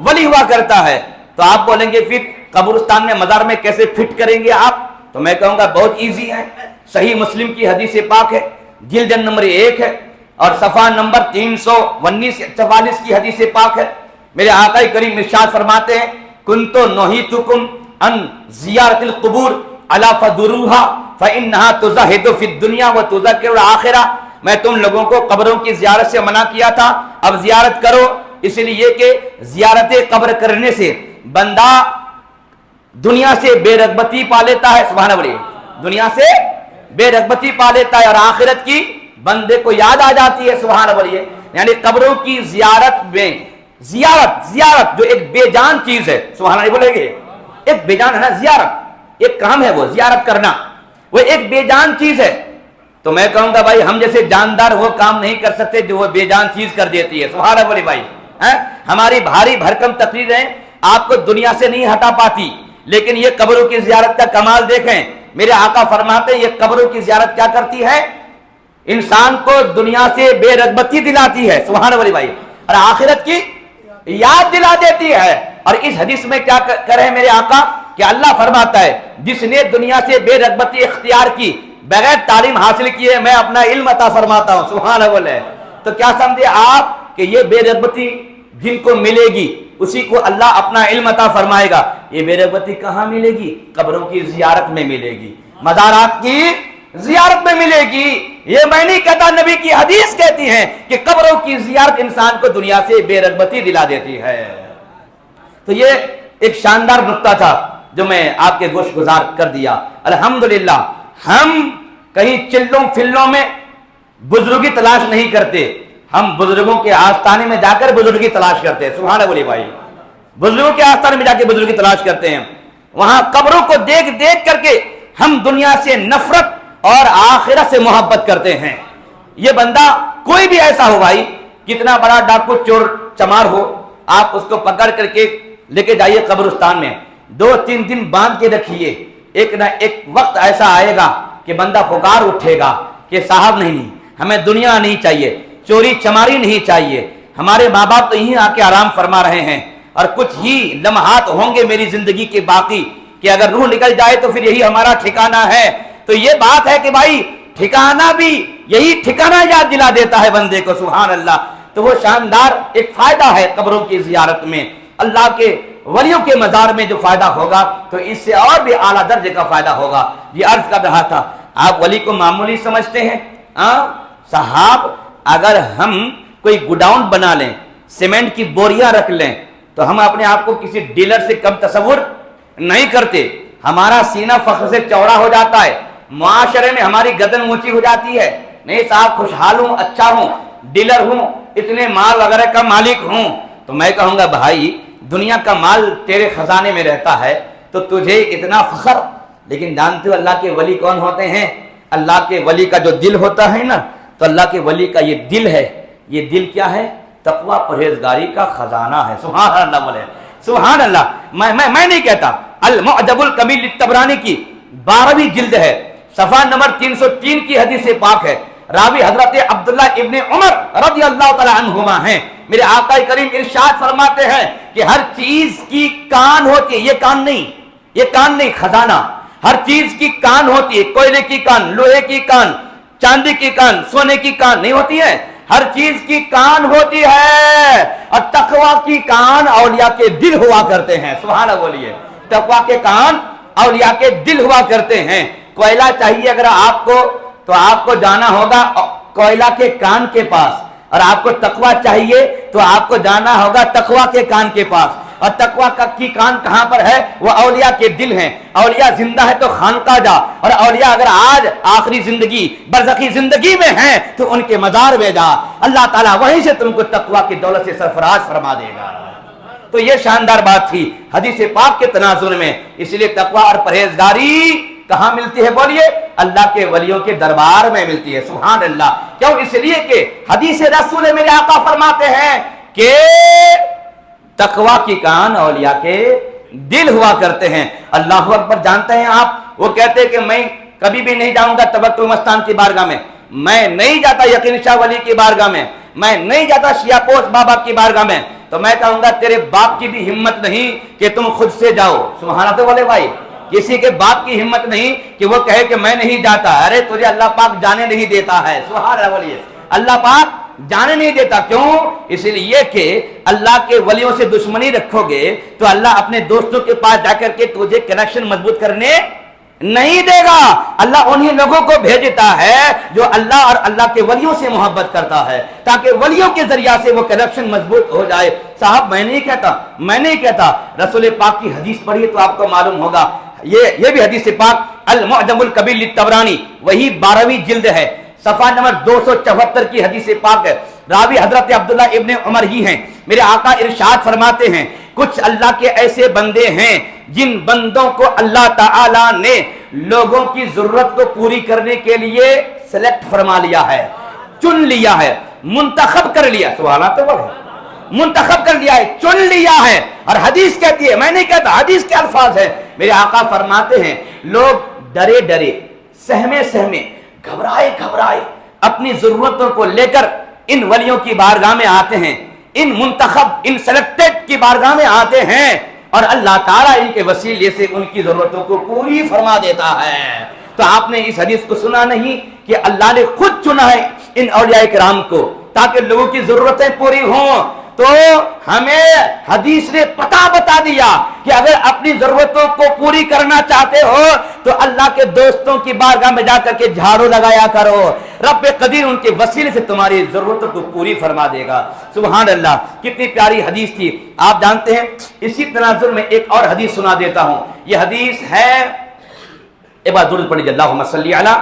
ولی ہوا کرتا ہے۔ تو آپ بولیں گے پھر قبرستان میں مزار میں کیسے فٹ کریں گے آپ؟ تو میں کہوں گا بہت ایزی ہے، صحیح مسلم کی حدیث پاک ہے، جلد نمبر 1 ہے اور صفحہ نمبر 319-44 کی حدیث پاک ہے۔ میرے آقا کریم ارشاد فرماتے ہیں کنت نہیتکم ان زیارت القبور الا فدروها فانها تزهد في الدنيا وتذكر الاخرہ، میں تم لوگوں کو قبروں کی زیارت سے منع کیا تھا، اب زیارت کرو، اس لیے کہ زیارت قبر کرنے سے بندہ دنیا سے بے رغبتی پا لیتا ہے، سبحان اللہ، دنیا سے بے رغبتی پا لیتا ہے اور آخرت کی بندے کو یاد آ جاتی ہے، سبحان اللہ۔ یعنی قبروں کی زیارت میں زیارت جو ایک بے جان چیز ہے، سبحان اللہ بولے گے، ایک بے جان ہے نا، زیارت ایک کام ہے، وہ زیارت کرنا وہ ایک بے جان چیز ہے۔ تو میں کہوں گا بھائی ہم جیسے جاندار وہ کام نہیں کر سکتے جو وہ بے جان چیز کر دیتی ہے، سبحان اللہ بھائی۔ ہماری بھاری بھرکم تقریریں آپ کو دنیا سے نہیں ہٹا پاتی، لیکن یہ قبروں کی زیارت کا کمال دیکھیں، میرے آقا فرماتے ہیں یہ قبروں کی زیارت کیا کرتی ہے، انسان کو دنیا سے بے رغبتی دلاتی ہے، سبحان اللہ بھائی، اور آخرت کی یاد دلا دیتی ہے۔ اور اس حدیث میں کیا کرے میرے آقا کہ اللہ فرماتا ہے جس نے دنیا سے بے رغبتی اختیار کی، بغیر تعلیم حاصل کیے میں اپنا علم عطا فرماتا ہوں، سبحان اللہ۔ تو کیا سمجھے آپ کہ یہ بے رغبتی جن کو ملے گی اسی کو اللہ اپنا علم عطا فرمائے گا۔ یہ بے رغبتی کہاں ملے گی؟ قبروں کی زیارت میں ملے گی، مزارات کی زیارت میں ملے گی۔ یہ میں نہیں کہتا، نبی کی حدیث کہتی ہے کہ قبروں کی زیارت انسان کو دنیا سے بے رغبتی دلا دیتی ہے۔ تو یہ ایک شاندار نقطہ تھا جو میں آپ کے گوش گزار کر دیا۔ الحمدللہ ہم کہیں چلوں فلوں میں بزرگی تلاش نہیں کرتے، ہم بزرگوں کے آستانے میں جا کر بزرگی تلاش کرتے ہیں، سبحان اللہ بھائی، بزرگوں کے آستانے میں جا کے بزرگی تلاش کرتے ہیں۔ وہاں قبروں کو دیکھ دیکھ کر کے ہم دنیا سے نفرت اور آخرت سے محبت کرتے ہیں۔ یہ بندہ کوئی بھی ایسا ہو بھائی، کتنا بڑا ڈاکو چور چمار ہو، آپ اس کو پکڑ کر کے لے کے جائیے قبرستان میں، 2-3 دن باندھ کے رکھیے، ایک نہ ایک وقت ایسا آئے گا کہ بندہ پکار اٹھے گا کہ صاحب نہیں، ہمیں دنیا نہیں چاہیے، چوری چماری نہیں چاہیے، ہمارے ماں باپ تو یہیں آ کے آرام فرما رہے ہیں، اور کچھ ہی لمحات ہوں گے میری زندگی کے باقی کہ اگر روح نکل جائے تو پھر یہی ہمارا ٹھکانہ ہے۔ تو یہ بات ہے کہ بھائی ٹھکانہ بھی یہی ٹھکانہ یاد دلا دیتا ہے بندے کو، سبحان اللہ۔ تو وہ شاندار ایک فائدہ ہے قبروں کی زیارت میں، اللہ کے ولیوں کے مزار میں جو فائدہ ہوگا تو اس سے اور بھی اعلیٰ درجے کا فائدہ ہوگا۔ یہ عرض کر رہا تھا، آپ ولی کو معمولی سمجھتے ہیں؟ صاحب اگر ہم کوئی گوڈاؤن بنا لیں، سیمنٹ کی بوریاں رکھ لیں تو ہم اپنے آپ کو کسی ڈیلر سے کم تصور نہیں کرتے، ہمارا سینہ فخر سے چوڑا ہو جاتا ہے، معاشرے میں ہماری گردن اونچی ہو جاتی ہے، نہیں صاحب خوشحال ہوں، اچھا ہوں، ڈیلر ہوں، اتنے مال وغیرہ کا مالک ہوں۔ تو میں کہوں گا بھائی دنیا کا مال تیرے خزانے میں رہتا ہے تو تجھے اتنا فخر، لیکن جانتے ہو اللہ کے ولی کون ہوتے ہیں؟ اللہ کے ولی کا جو دل ہوتا ہے نا، تو اللہ کے ولی کا یہ دل ہے، یہ دل کیا ہے؟ تقوی پرہیزگاری کا خزانہ ہے، سبحان اللہ بولے، سبحان اللہ۔ میں نہیں کہتا، المعجم الکبیر للطبرانی کی 12ویں جلد ہے، صفحہ نمبر 303 کی حدیث پاک ہے، راوی حضرت عبداللہ ابن عمر رضی اللہ تعالی عنہما ہیں، میرے آقا کریم ارشاد فرماتے ہیں کہ ہر چیز کی کان ہوتی ہے، یہ کان نہیں خزانہ، ہر چیز کی کان ہوتی ہے، کوئلے کی کان، لوہے کی کان، چاندی کی کان، سونے کی کان نہیں ہوتی ہے، ہر چیز کی کان ہوتی ہے، اور تقوی کی کان اولیاء کے دل ہوا کرتے ہیں، سبحان اللہ بولیے، تقوی کے کان اولیاء کے دل ہوا کرتے ہیں۔ کوئلہ چاہیے اگر آپ کو تو آپ کو جانا ہوگا کوئلہ کے کان کے پاس، اور آپ کو تقوی چاہیے تو آپ کو جانا ہوگا تقوی کے کان کے پاس، اور تقوی کی کان کہاں پر ہے؟ وہ اولیاء کے دل ہیں۔ اولیاء زندہ ہے تو خانقاہ جا، اور اولیاء اگر آج آخری زندگی برزخی زندگی میں ہیں تو ان کے مزار میں جا، اللہ تعالیٰ وہیں سے تم کو تقوی کی دولت سے سرفراز فرما دے گا۔ تو یہ شاندار بات تھی حدیث پاک کے تناظر میں. اس لیے تقوی اور پرہیزگاری کہاں ملتی ہے؟ بولیے اللہ کے ولیوں کے دربار میں ملتی ہے. سبحان اللہ. کیوں؟ اس لیے کہ حدیث رسول میرے آقا فرماتے ہیں کہ تقوی کی کان اولیاء کے دل ہوا کرتے ہیں. اللہ اکبر. جانتے ہیں آپ وہ کہتے ہیں کہ میں کبھی بھی نہیں جاؤں گا توکل مستان کی بارگاہ میں نہیں جاتا یقین شاہ ولی کی بارگاہ میں نہیں جاتا شیعہ پوش بابا کی بارگاہ میں. تو میں کہوں گا تیرے باپ کی بھی ہمت نہیں کہ تم خود سے جاؤ. سبحان اللہ والے بھائی. کسی کے باپ کی ہمت نہیں کہ وہ کہے کہ میں نہیں جاتا. ارے تجھے اللہ پاک جانے نہیں دیتا ہے. سبحان اللہ ولی. اللہ پاک جانے نہیں دیتا. کیوں؟ اس لیے کہ اللہ کے ولیوں سے دشمنی رکھو گے تو اللہ اپنے دوستوں کے پاس جا کر کے تجھے کنیکشن مضبوط کرنے نہیں دے گا. اللہ انہی لوگوں کو بھیجتا ہے جو اللہ اور اللہ کے ولیوں سے محبت کرتا ہے تاکہ ولیوں کے ذریعہ سے وہ کنیکشن مضبوط ہو جائے. صاحب میں نہیں کہتا رسول پاک کی حدیث پڑھیے تو آپ کو معلوم ہوگا. یہ بھی حدیث پاک المعجم الکبیر للطبرانی وہی 12ویں جلد ہے صفحہ نمبر 274 کی حدیث پاک ہے. راوی حضرت عبداللہ ابن عمر ہی ہیں. میرے آقا ارشاد فرماتے ہیں کچھ اللہ کے ایسے بندے ہیں جن بندوں کو اللہ تعالی نے لوگوں کی ضرورت کو پوری کرنے کے لیے سلیکٹ فرما لیا ہے, چن لیا ہے, منتخب کر لیا. سبحان اللہ. تو منتخب کر لیا ہے, چن لیا ہے. اور حدیث کہتی ہے, میں نہیں کہتا, حدیث کے الفاظ ہے. میرے آقا فرماتے ہیں لوگ ڈرے سہمے گھبرائے اپنی ضرورتوں کو لے کر ان ولیوں کی بارگاہ میں آتے ہیں, ان منتخب ان سلیکٹڈ کی بارگاہ میں آتے ہیں اور اللہ تعالیٰ ان کے وسیلے سے ان کی ضرورتوں کو پوری فرما دیتا ہے. تو آپ نے اس حدیث کو سنا نہیں کہ اللہ نے خود چنا ہے ان اولیاء کرام کو تاکہ لوگوں کی ضرورتیں پوری ہوں. تو ہمیں حدیث نے پتہ بتا دیا کہ اگر اپنی ضرورتوں کو پوری کرنا چاہتے ہو تو اللہ کے دوستوں کی بارگاہ میں جا کر کے جھاڑو لگایا کرو. رب قدیر ان کے وسیلے سے تمہاری ضرورتوں کو پوری فرما دے گا. سبحان اللہ. کتنی پیاری حدیث تھی. آپ جانتے ہیں اسی تناظر میں ایک اور حدیث سنا دیتا ہوں. یہ حدیث ہے, ایک بار درود پڑھیے, اللہم صلی علی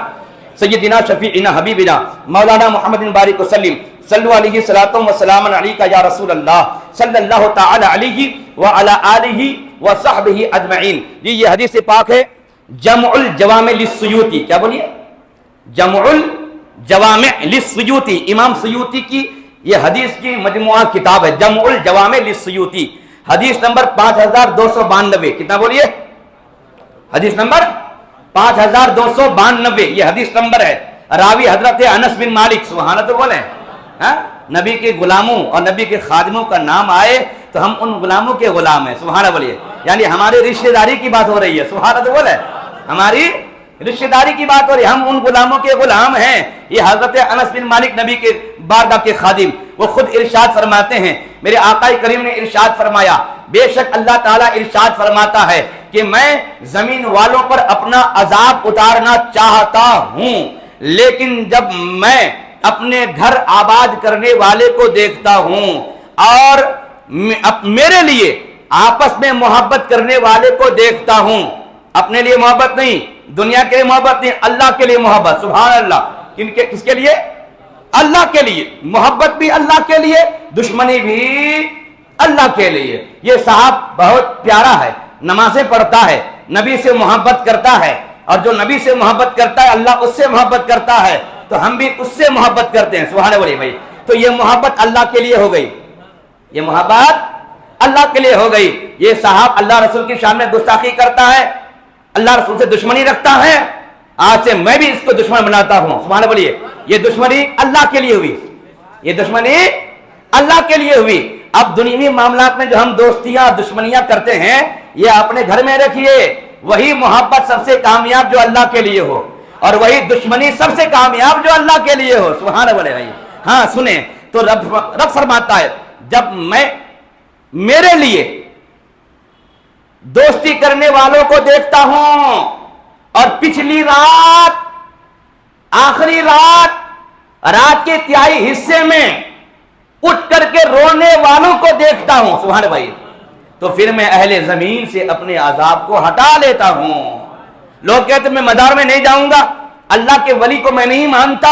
سیدنا شفیعنا حبیبنا مولانا محمد بارک وسلم صلو علیہ صلاۃ و سلام علیکہ یا رسول اللہ صلی اللہ تعالی علیہ وعلی آلہ وصحبہ اجمعین. یہ حدیث پاک ہے جمع الجوامع للسیوطی. کیا بولیے؟ جمع الجوامع للسیوطی. امام سیوطی کی یہ حدیث کی مجموعہ کتاب ہے جمع الجوامع للسیوطی. حدیث نمبر 5292. کتنا بولیے؟ حدیث نمبر 5292 یہ حدیث نمبر ہے. راوی حضرت انس بن مالک. سبحان اللہ. تو بولیں نبی کے غلاموں اور نبی کے خادموں کا نام آئے تو ہم ان غلاموں کے غلام ہیں. سبحان اللہ بولیے. یعنی ہماری رشتہ داری کی بات ہو رہی ہے. سبحان اللہ. تو بولے ہماری رشتہ داری کی بات ہو رہی ہے, ہم ان غلاموں کے غلام ہیں. یہ حضرت انس بن مالک نبی کے بارگاہ کے خادم, وہ خود ارشاد فرماتے ہیں میرے آقا کریم نے ارشاد فرمایا بے شک اللہ تعالیٰ ارشاد فرماتا ہے کہ میں زمین والوں پر اپنا عذاب اتارنا چاہتا ہوں لیکن جب میں اپنے گھر آباد کرنے والے کو دیکھتا ہوں اور میرے لیے آپس میں محبت کرنے والے کو دیکھتا ہوں, اپنے لیے محبت نہیں, دنیا کے لیے محبت نہیں, اللہ کے لیے محبت. سبحان اللہ. کس کے لیے؟ اللہ کے لیے. محبت بھی اللہ کے لیے, دشمنی بھی اللہ کے لیے. یہ صاحب بہت پیارا ہے, نمازیں پڑھتا ہے, نبی سے محبت کرتا ہے, اور جو نبی سے محبت کرتا ہے اللہ اس سے محبت کرتا ہے, تو ہم بھی اس سے محبت کرتے ہیں. سبحان اللہ بھائی. تو یہ محبت اللہ کے لیے ہو گئی, یہ محبت اللہ کے لیے ہو گئی. یہ صاحب اللہ رسول کی شان میں گستاخی کرتا ہے, اللہ رسول سے دشمنی رکھتا ہے, آج سے میں بھی اس کو دشمن بناتا ہوں. سبحان اللہ بولیے. یہ دشمنی اللہ کے لیے ہوئی, یہ دشمنی اللہ کے لیے ہوئی. اب دنیوی معاملات میں جو ہم دوستیاں دشمنیاں کرتے ہیں یہ اپنے گھر میں رکھیے. وہی محبت سب سے کامیاب جو اللہ کے لیے ہو, اور وہی دشمنی سب سے کامیاب جو اللہ کے لیے ہو. سبحان اللہ بھائی. ہاں سنیں تو رب فرماتا ہے جب میں میرے لیے دوستی کرنے والوں کو دیکھتا ہوں اور پچھلی رات, آخری رات کے تہائی حصے میں اٹھ کر کے رونے والوں کو دیکھتا ہوں. سبحان بھائی. تو پھر میں اہل زمین سے اپنے عذاب کو ہٹا لیتا ہوں. لوگ کہتے میں مزار میں نہیں جاؤں گا, اللہ کے ولی کو میں نہیں مانتا,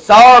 100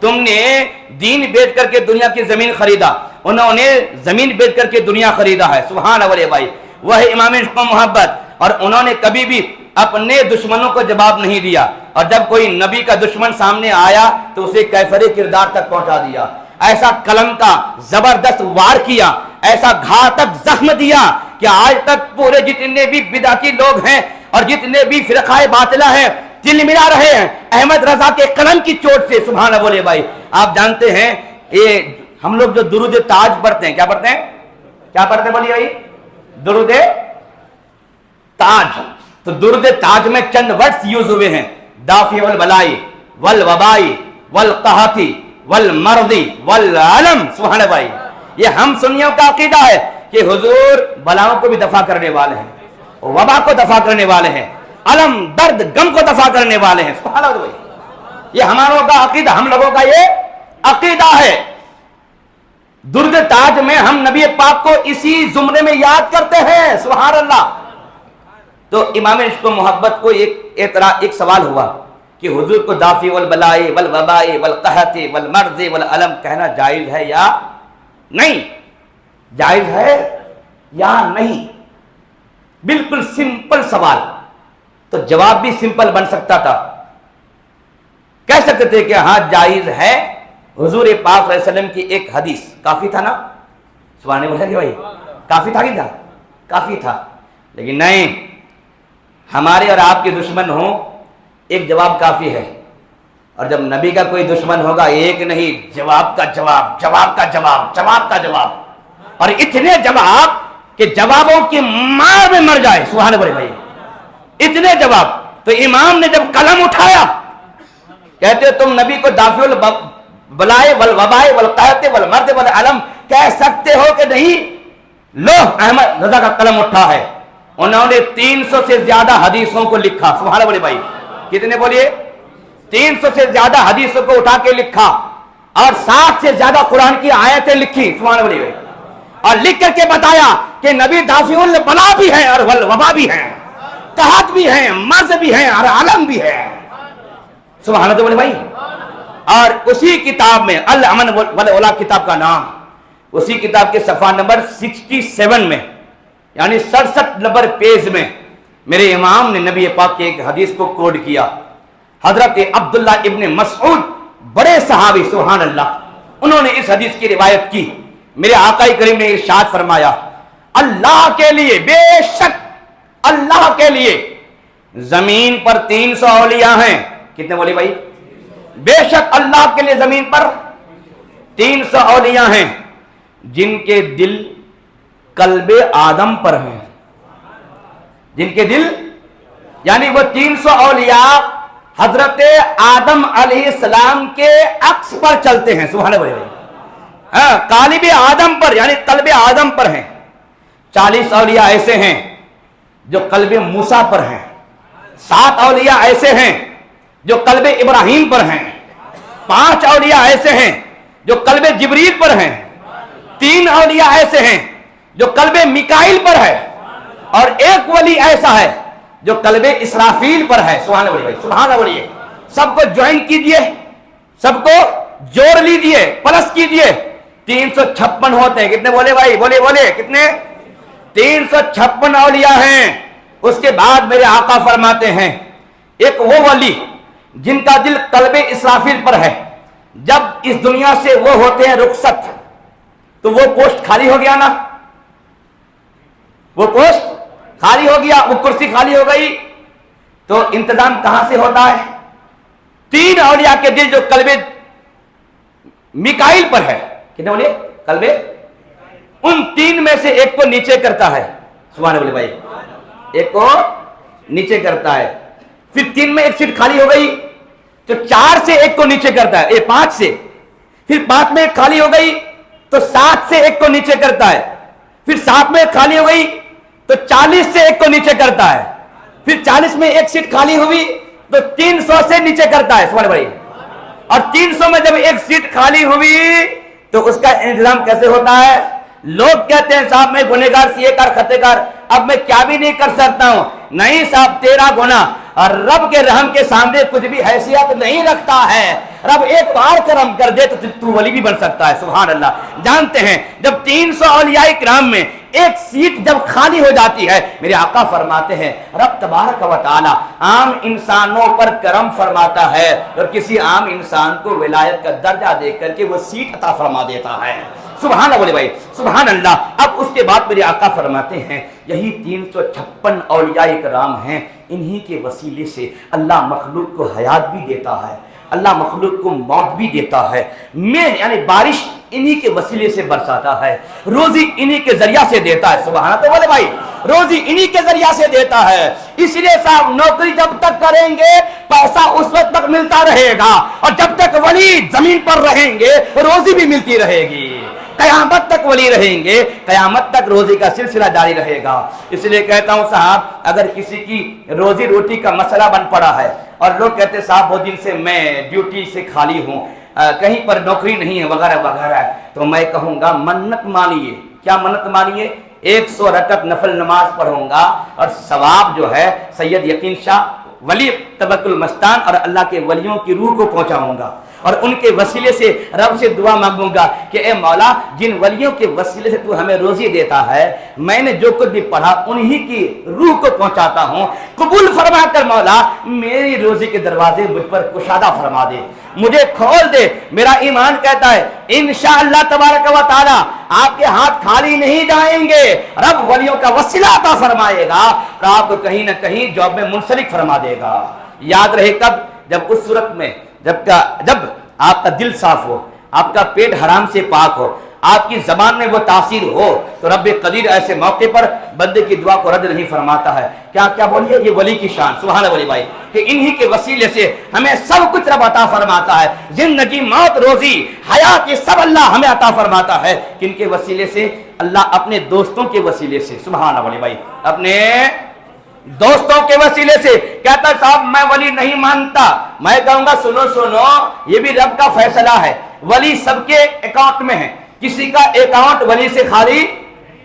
تم نے دین بیچ کر کے دنیا کی زمین خریدا، انہوں نے زمین بیچ کر کے دنیا خریدا ہے. سبحان اللہ بھائی، وہ ہے امام عشق و محبت. اور انہوں نے کبھی بھی اپنے دشمنوں کو جواب نہیں دیا، اور جب کوئی نبی کا دشمن سامنے آیا تو اسے کیفر کردار تک پہنچا دیا. ایسا قلم کا زبردست وار کیا، ایسا گھاتک زخم دیا کہ آج تک پورے جتنے بھی بدعتی لوگ ہیں اور جتنے بھی فرقہ باطلہ ہیں دل ملا رہے ہیں احمد رضا کے قلم کی چوٹ سے. سبحان اللہ بولے بھائی. آپ جانتے ہیں یہ ہم لوگ جو درود تاج پڑھتے ہیں، کیا پڑھتے ہیں؟ کیا پڑھتے ہیں بولیے بھائی؟ درود تاج. تو درود تاج میں چند ورڈز یوز ہوئے ہیں: دافع البلائی والوبائی والقحطی والمرضی والعلم. سبحان اللہ بھائی، یہ ہم سنیوں کا عقیدہ ہے کہ حضور بلاؤں کو بھی دفع کرنے والے ہیں، وبا کو دفع کرنے والے ہیں، علم درد غم کو دفع کرنے والے ہیں. سبحان اللہ بھائی، یہ ہماروں کا عقیدہ، ہم لوگوں کا یہ عقیدہ ہے. درود تاج میں ہم نبی پاک کو اسی زمرے میں یاد کرتے ہیں. سبحان اللہ. تو امام عشق و محبت کو ایک سوال ہوا کہ حضور کو دافع والبلائی والوبائی والقحط والمرض والعلم کہنا جائز ہے یا نہیں؟ جائز ہے یا نہیں؟ بالکل سمپل سوال. تو جواب بھی سمپل بن سکتا تھا. کہہ سکتے تھے کہ ہاں جائز ہے. حضور پاک صلی اللہ علیہ وسلم کی ایک حدیث کافی تھا نا؟ سبحان اللہ بھائی، کافی تھا کہ تھا؟ کافی تھا. لیکن نہیں، ہمارے اور آپ کے دشمن ہوں ایک جواب کافی ہے، اور جب نبی کا کوئی دشمن ہوگا ایک نہیں، جواب کا جواب، جواب کا جواب، جواب کا جواب، اور اتنے جواب کہ جوابوں کی مار میں مر جائے. سبحان اللہ بھائی، اتنے جواب. تو امام نے جب قلم اٹھایا، کہتے تم نبی کو دافع البلاء والوباء والقحط والمرض والعلم کہہ سکتے ہو کہ نہیں؟ لو احمد رضا کا قلم اٹھا ہے. انہوں نے 300 سے زیادہ حدیثوں کو لکھا. سبحان اللہ بھائی، کتنے بولیے؟ 300 سے زیادہ حدیثوں کو اٹھا کے لکھا، اور 60 سے زیادہ قرآن کی آیتیں لکھی. سبحان اللہ بھائی، اور لکھ کر کے بتایا کہ نبی دافع البلاء بھی ہے اور والوباء بھی ہے، قحط بھی ہے، مرض بھی ہے اور علم بھی ہے. سبحان اللہ بھائی. اور اسی کتاب میں الامن والعلا کتاب کا نام، اسی کتاب کے صفحہ نمبر 67 میں، یعنی 67 نمبر پیج میں میرے امام نے نبی پاک کے ایک حدیث کو کوڈ کیا. حضرت عبداللہ ابن مسعود بڑے صحابی، سبحان اللہ، انہوں نے اس حدیث کی روایت کی. میرے آقا کریم نے ارشاد فرمایا، اللہ کے لیے، بے شک اللہ کے لیے زمین پر 300 اولیاء ہیں. کتنے بولے بھائی؟ بے شک اللہ کے لیے زمین پر 300 اولیاء ہیں جن کے دل قلب آدم پر ہیں. جن کے دل، یعنی وہ 300 اولیاء حضرت آدم علیہ السلام کے عکس پر چلتے ہیں. سبحان اللہ بھائی، ہاں، قالب آدم پر، یعنی قلب آدم پر ہیں. 40 اولیاء ایسے ہیں جو قلب موسیٰ پر ہیں. 7 اولیاء ایسے ہیں جو قلب ابراہیم پر ہیں. 5 اولیاء ایسے ہیں جو قلب جبریل پر ہیں. 3 اولیاء ایسے ہیں جو قلب میکائیل پر ہے. اور ایک ولی ایسا ہے جو قلب اسرافیل پر ہے. سبحان اللہ بھائی، سبحان اللہ بھائی. سب کو جوائن کیجئے، سب کو جوڑ لیجئے، پلس کیجئے. 356 ہوتے ہیں. کتنے بولے بھائی؟ بولے بولے کتنے؟ 356 اولیاء ہیں. اس کے بعد میرے آقا فرماتے ہیں ایک وہ ولی جن کا دل قلب اسرافیل پر ہے، جب اس دنیا سے وہ ہوتے ہیں رخصت تو وہ پوسٹ خالی ہو گیا نا، وہ پوسٹ خالی ہو گیا، وہ کرسی خالی ہو گئی، تو انتظام کہاں سے ہوتا ہے؟ 3 اولیاء کے دل جو قلب میکائیل پر ہے. کتنے بولے؟ قلب، ان 3 میں سے ایک کو نیچے کرتا ہے. سبحان اللہ بھائی، ایک کو نیچے کرتا ہے. پھر 3 میں ایک سیٹ خالی ہو گئی تو 4 سے ایک کو نیچے کرتا ہے، 5 سے. پھر 5 میں ایک خالی ہو گئی تو 7 سے ایک کو نیچے کرتا ہے. پھر 7 میں ایک خالی ہو گئی تو 40 سے ایک کو نیچے کرتا ہے. پھر 40 میں ایک سیٹ خالی ہوئی تو 300 سے نیچے کرتا ہے. سبحان بھائی. اور 300 میں جب ایک سیٹ خالی ہوئی تو اس کا انتظام کیسے ہوتا ہے؟ لوگ کہتے ہیں صاحب میں گنہگار، سیے کار، خطے کار، اب میں کیا بھی نہیں کر سکتا ہوں. نہیں صاحب، تیرا گناہ اور رب کے رحم کے سامنے کچھ بھی حیثیت نہیں رکھتا ہے. رب ایک بار کرم کر دے تو تو ولی بھی بن سکتا ہے. سبحان اللہ. جانتے ہیں جب 300 اولیاء کرام میں ایک سیٹ جب خالی ہو جاتی ہے، میرے آقا فرماتے ہیں رب تبارک و تعالی عام انسانوں پر کرم فرماتا ہے اور کسی عام انسان کو ولایت کا درجہ دے کر کے وہ سیٹ عطا فرما دیتا ہے. سبحان اللہ بولے بھائی، سبحان اللہ. اب اس کے بعد میرے آقا فرماتے ہیں یہی 356 اولیاء کرام ہیں، انہی کے وسیلے سے اللہ مخلوق کو حیات بھی دیتا ہے، اللہ مخلوق کو موت بھی دیتا ہے، یعنی بارش انہی کے وسیلے سے برساتا ہے، روزی انہی کے ذریعہ سے دیتا ہے. سبحان اللہ. تو بولے بھائی روزی انہی کے ذریعہ سے دیتا ہے. اس لیے صاحب نوکری جب تک کریں گے پیسہ اس وقت تک ملتا رہے گا، اور جب تک ولی زمین پر رہیں گے روزی بھی ملتی رہے گی. قیامت تک ولی رہیں گے، قیامت تک روزی کا سلسلہ جاری رہے گا. اس لیے کہتا ہوں صاحب اگر کسی کی روزی روٹی کا مسئلہ بن پڑا ہے اور لوگ کہتے صاحب وہ دن سے میں ڈیوٹی سے خالی ہوں، کہیں پر نوکری نہیں ہے وغیرہ وغیرہ، تو میں کہوں گا منت مانیے. کیا منت مانیے؟ 100 رکعت نفل نماز پڑھوں گا اور ثواب جو ہے سید یقین شاہ ولی توکل مستان اور اللہ کے ولیوں کی روح کو پہنچاؤں گا، اور ان کے وسیلے سے رب سے دعا مانگوں گا کہ اے مولا جن ولیوں کے وسیلے سے تو ہمیں روزی دیتا ہے، میں نے جو کچھ بھی پڑھا انہی کی روح کو پہنچاتا ہوں، قبول فرما کر مولا میری روزی کے دروازے مجھ پر کشادہ فرما دے، مجھے کھول دے. میرا ایمان کہتا ہے انشاءاللہ تبارک و تعالی آپ کے ہاتھ خالی نہیں جائیں گے. رب ولیوں کا وسیلہ عطا فرمائے گا اور آپ کو کہیں نہ کہیں جاب میں منسلک فرما دے گا. یاد رہے کب؟ جب اس صورت میں جب آپ کا دل صاف ہو، آپ کا پیٹ حرام سے پاک ہو، آپ کی زبان میں وہ تاثیر ہو، تو رب قدیر ایسے موقع پر بندے کی دعا کو رد نہیں فرماتا ہے. کیا بولیے؟ یہ ولی کی شان. سبحان اللہ ولی بھائی کہ انہی کے وسیلے سے ہمیں سب کچھ رب عطا فرماتا ہے. زندگی، موت، روزی، حیات، یہ سب اللہ ہمیں عطا فرماتا ہے. کن کے وسیلے سے؟ اللہ اپنے دوستوں کے وسیلے سے. سبحان اللہ ولی بھائی اپنے دوستوں کے وسیلے سے. کہتا صاحب میں ولی نہیں مانتا، میں کہوں گا سنو یہ بھی رب کا فیصلہ ہے. ولی سب کے اکاؤنٹ میں ہے، کسی کا اکاؤنٹ ولی سے خالی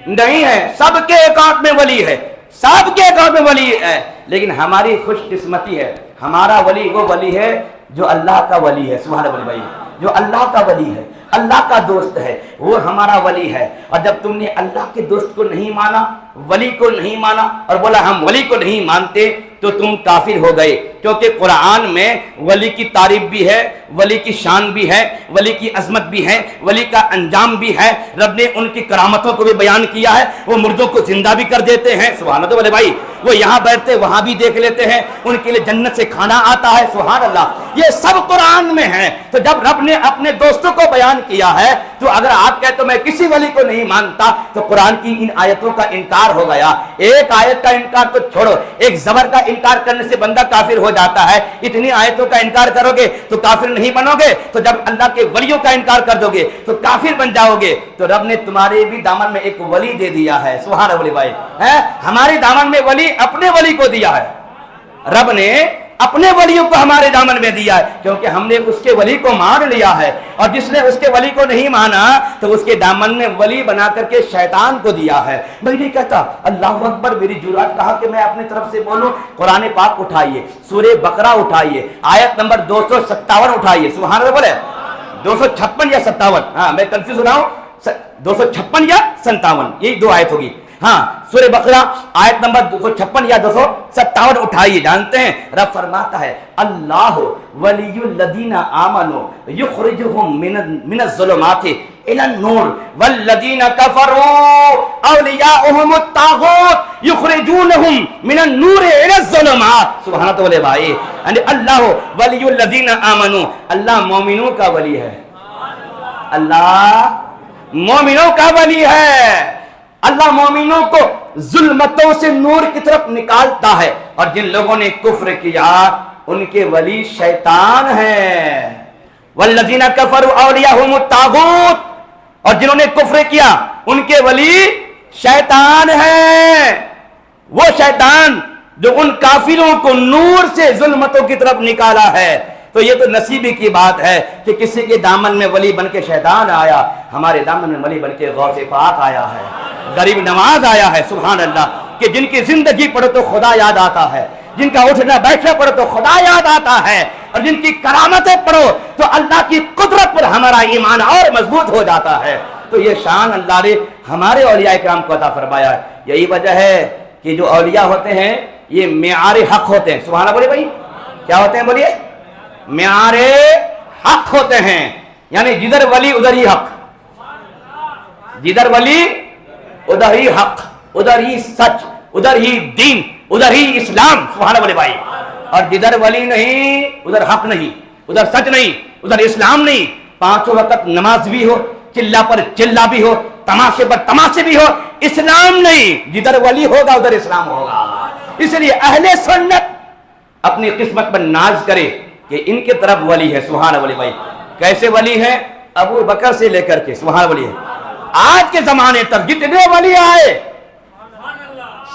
نہیں ہے، سب کے اکاؤنٹ میں ولی ہے، سب کے اکاؤنٹ میں ولی ہے. لیکن ہماری خوش قسمتی ہے ہمارا ولی وہ ولی ہے جو اللہ کا ولی ہے. سبحان اللہ ولی بھائی جو اللہ کا ولی ہے، اللہ کا دوست ہے، وہ ہمارا ولی ہے. اور جب تم نے اللہ کے دوست کو نہیں مانا، ولی کو نہیں مانا اور بولا ہم ولی کو نہیں مانتے، تو تم کافر ہو گئے. کیونکہ قرآن میں ولی کی تعریف بھی ہے، ولی کی شان بھی ہے، ولی کی عظمت بھی ہے، ولی کا انجام بھی ہے. رب نے ان کی کرامتوں کو بھی بیان کیا ہے. وہ مردوں کو زندہ بھی کر دیتے ہیں. سبحان اللہ بھائی وہ یہاں بیٹھتے وہاں بھی دیکھ لیتے ہیں، ان کے لیے جنت سے کھانا آتا ہے. سبحان اللہ یہ سب قرآن میں ہے. تو جب رب نے اپنے دوستوں کو بیان کیا ہے تو اگر آپ کہتے تو میں کسی ولی کو نہیں مانتا تو قرآن کی ان آیتوں کا انکار ہو گیا. ایک آیت کا انکار تو چھوڑو، ایک زبر کا انکار کرنے سے بندہ کافر ہو جاتا ہے. اتنی آیتوں کا انکار کرو گے تو کافر نہیں بنو گے، تو جب اللہ کے ولیوں کا انکار کر دو گے تو کافر بن جاؤ گے. تو رب نے تمہارے بھی دامن میں ایک ولی دے دیا ہے. سبحان اللہ بھائی ہمارے دامن میں ولی اپنے ولی کو دیا ہے. رب نے اپنے ولیوں کو ہمارے دامن میں دیا ہے کیونکہ ہم نے اس کے ولی کو مان لیا ہے. اور جس نے اس کے ولی کو نہیں مانا تو اس کے دامن میں ولی بنا کر کے شیطان کو دیا ہے. میں نہیں کہتا اللہ اکبر میری جرات کہا کہ میں اپنی طرف سے بولوں. قرآن پاک اٹھائیے، سورہ بقرہ اٹھائیے، آیت نمبر 257 اٹھائیے. سبحان اللہ بولے 256 یا 57؟ ہاں میں کنفیوز ہو رہا ہوں، 256 یا 57 یہی دو آیت ہوگی. ہاں سورہ بقرہ آیت نمبر 256 یا 257 اٹھائیے. جانتے ہیں رب فرماتا ہے اللہ ولی الذین آمنوا یخرجہم من الظلمات الی النور والذین کفروا اولیاؤہم الطاغوت یخرجونہم من النور الی الظلمات. سبحان اللہ بولے بھائی اللہ ولی الذین آمنوا، اللہ مومنوں کا ولی ہے، اللہ مومنوں کا ولی ہے. اللہ مومنوں کو ظلمتوں سے نور کی طرف نکالتا ہے. اور جن لوگوں نے کفر کیا ان کے ولی شیطان ہیں. والذین کفروا اولیاءہم الطاغوت، اور جنہوں نے کفر کیا ان کے ولی شیطان ہیں. وہ شیطان جو ان کافروں کو نور سے ظلمتوں کی طرف نکالا ہے. تو یہ تو نصیبی کی بات ہے کہ کسی کے دامن میں ولی بن کے شیطان آیا، ہمارے دامن میں ولی بن کے غوث پاک آیا ہے، غریب نواز آیا ہے. سبحان اللہ کہ جن کی زندگی پڑھو تو خدا یاد آتا ہے، جن کا اٹھنا بیٹھنا پڑھو تو خدا یاد آتا ہے، اور جن کی کرامتیں پڑھو تو اللہ کی قدرت پر ہمارا ایمان اور مضبوط ہو جاتا ہے۔ تو یہ شان اللہ نے ہمارے اولیاء کرام کو عطا فرمایا ہے۔ یہی وجہ ہے کہ جو اولیاء ہوتے ہیں یہ معیار حق ہوتے ہیں۔ سبحان اللہ بولیے بھائی، کیا ہوتے ہیں بولیے؟ معیار حق ہوتے ہیں، یعنی جدھر ولی ادھر ہی حق، جدھر ولی ادھر ہی حق، ادھر ہی سچ، ادھر ہی دین، ادھر ہی اسلام۔ سبحان اللہ بولے بھائی۔ اور جدھر ولی نہیں ادھر حق نہیں، ادھر سچ نہیں، ادھر اسلام نہیں، پانچوں وقت نماز بھی ہو، چلا پر چلا بھی ہو، تماشے پر تماشے بھی ہو، اسلام نہیں۔ جدھر ولی ہوگا ادھر اسلام ہوگا۔ اس لیے اہل سنت اپنی قسمت پر ناز کرے کہ ان کے طرف ولی ہے۔ سبحان اللہ بھائی، کیسے ولی ہے؟ ابو بکر سے لے کر کے، سبحان اللہ، آج کے زمانے تک جتنے ولی آئے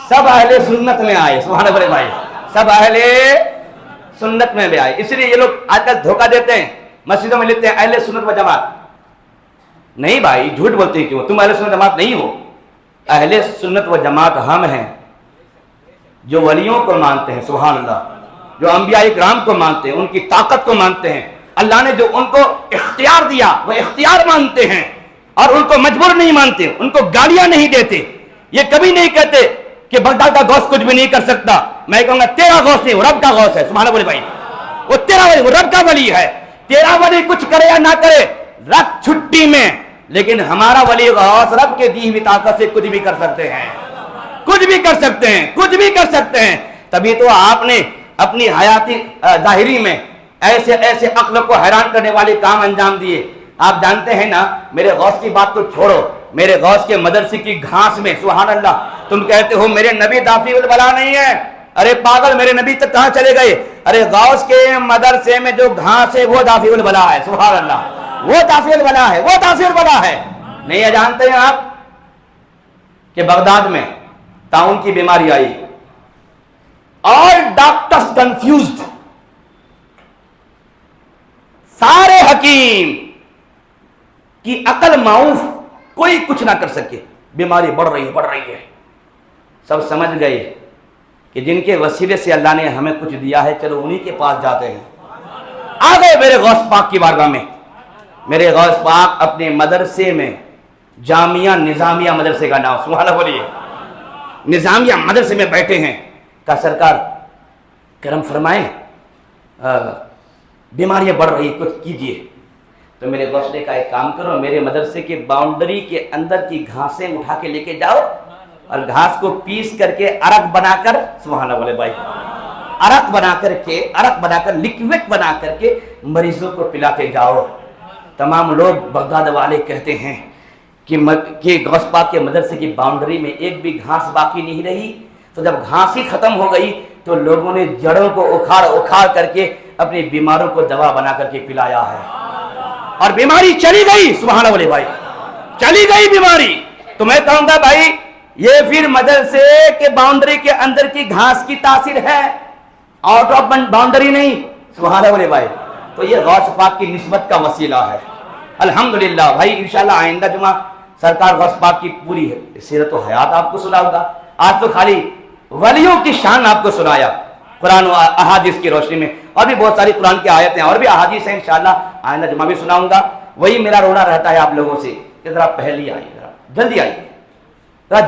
سب اہل سنت میں آئے۔ سبحان اللہ بھائی، سب اہل سنت میں بھی آئے۔ اس لیے یہ لوگ آج کل دھوکہ دیتے ہیں، مسجدوں میں لکھتے ہیں اہل سنت و جماعت۔ نہیں بھائی، جھوٹ بولتے ہیں، کیوں؟ تم اہل سنت و جماعت نہیں ہو۔ اہل سنت و جماعت ہم ہیں جو ولیوں کو مانتے ہیں، سبحان اللہ، جو انبیاء کرام کو مانتے ہیں، ان کی طاقت کو مانتے ہیں، اللہ نے جو ان کو اختیار دیا وہ اختیار مانتے ہیں، اور ان کو مجبور نہیں مانتے، ان کو گالیاں نہیں دیتے۔ یہ کبھی نہیں کہتے کہ بغداد کا غوث کچھ بھی نہیں کر سکتا، میں کہوں گا تیرا غوث نہیں، وہ رب کا غوث ہے۔ سبحان اللہ بھائی، وہ تیرا ولی، وہ رب کا ولی ہے۔ تیرا ولی کچھ کرے یا نہ کرے رکھ چھٹی میں، لیکن ہمارا ولی غوث رب کے دی ہوئی طاقت سے کچھ بھی کر سکتے ہیں، کچھ بھی کر سکتے ہیں، کچھ بھی کر سکتے ہیں۔ تبھی تو آپ نے اپنی حیاتی ظاہری میں ایسے ایسے عقل کو حیران کرنے والے کام انجام دیے۔ آپ جانتے ہیں نا، میرے غوث کی بات تو چھوڑو، میرے غوث کے مدرسے کی گھاس میں، سبحان اللہ، تم کہتے ہو میرے نبی دافع البلا نہیں ہے۔ ارے پاگل، میرے نبی تک کہاں چلے گئے؟ ارے غوث کے مدرسے میں جو گھاس ہے وہ دافع البلا ہے۔ سبحان اللہ، وہ دافع البلا ہے، وہ دافع البلا ہے۔ نہیں جانتے ہیں آپ کہ بغداد میں طاعون کی بیماری آئی، اور ڈاکٹرز کنفیوزڈ، سارے حکیم کی عقل معاف، کوئی کچھ نہ کر سکے، بیماری بڑھ رہی ہے، بڑھ رہی ہے۔ سب سمجھ گئے کہ جن کے وسیلے سے اللہ نے ہمیں کچھ دیا ہے، چلو انہی کے پاس جاتے ہیں۔ آ گئے میرے غوث پاک کی بارگاہ میں۔ میرے غوث پاک اپنے مدرسے میں، جامعہ نظامیہ مدرسے کا نام، سبحان اللہ بولیے، نظامیہ مدرسے میں بیٹھے ہیں۔ کہا سرکار کرم فرمائیں، بیماریاں بڑھ رہی، کچھ کیجئے۔ تو میرے غوث نے کہا ایک کام کرو، میرے مدرسے کے باؤنڈری کے اندر کی گھاسیں اٹھا کے لے کے جاؤ، اور گھاس کو پیس کر کے عرق بنا کر، سبحان اللہ بھائی، عرق بنا کر لکوڈ بنا کر کے مریضوں کو پلاتے جاؤ۔ تمام لوگ بغداد والے کہتے ہیں کہ غوث پاک کے مدرسے کی باؤنڈری میں ایک بھی گھاس باقی نہیں رہی۔ تو جب گھاس ہی ختم ہو گئی تو لوگوں نے جڑوں کو اکھاڑ کر کے اپنی بیماروں کو دوا بنا کر کے پلایا ہے، اور بیماری چلی گئی۔ سبحان اللہ بھائی، چلی گئی بیماری۔ تو میں کہوں گا بھائی، یہ پھر مدرسے کے باؤنڈری کے اندر کی گھاس کی تاثیر ہے، آؤٹ آف باؤنڈری نہیں۔ سبحان اللہ بھائی، تو یہ غوث پاک کی نسبت کا وسیلہ ہے۔ الحمدللہ بھائی، انشاءاللہ آئندہ جمعہ سرکار غوث پاک کی پوری سیرت و حیات آپ کو سناؤں گا۔ آج تو خالی ولیوں کی شان آپ کو سنایا قرآن و احادیث کی روشنی میں، اور بھی بہت ساری قرآن کی آیتیں اور بھی احادیث ہیں، انشاءاللہ آئندہ جمعہ بھی سناؤں گا۔ وہی میرا رونا رہتا ہے آپ لوگوں سے کہ ذرا پہلے آئیے، ذرا جلدی آئیے، ذرا جلدی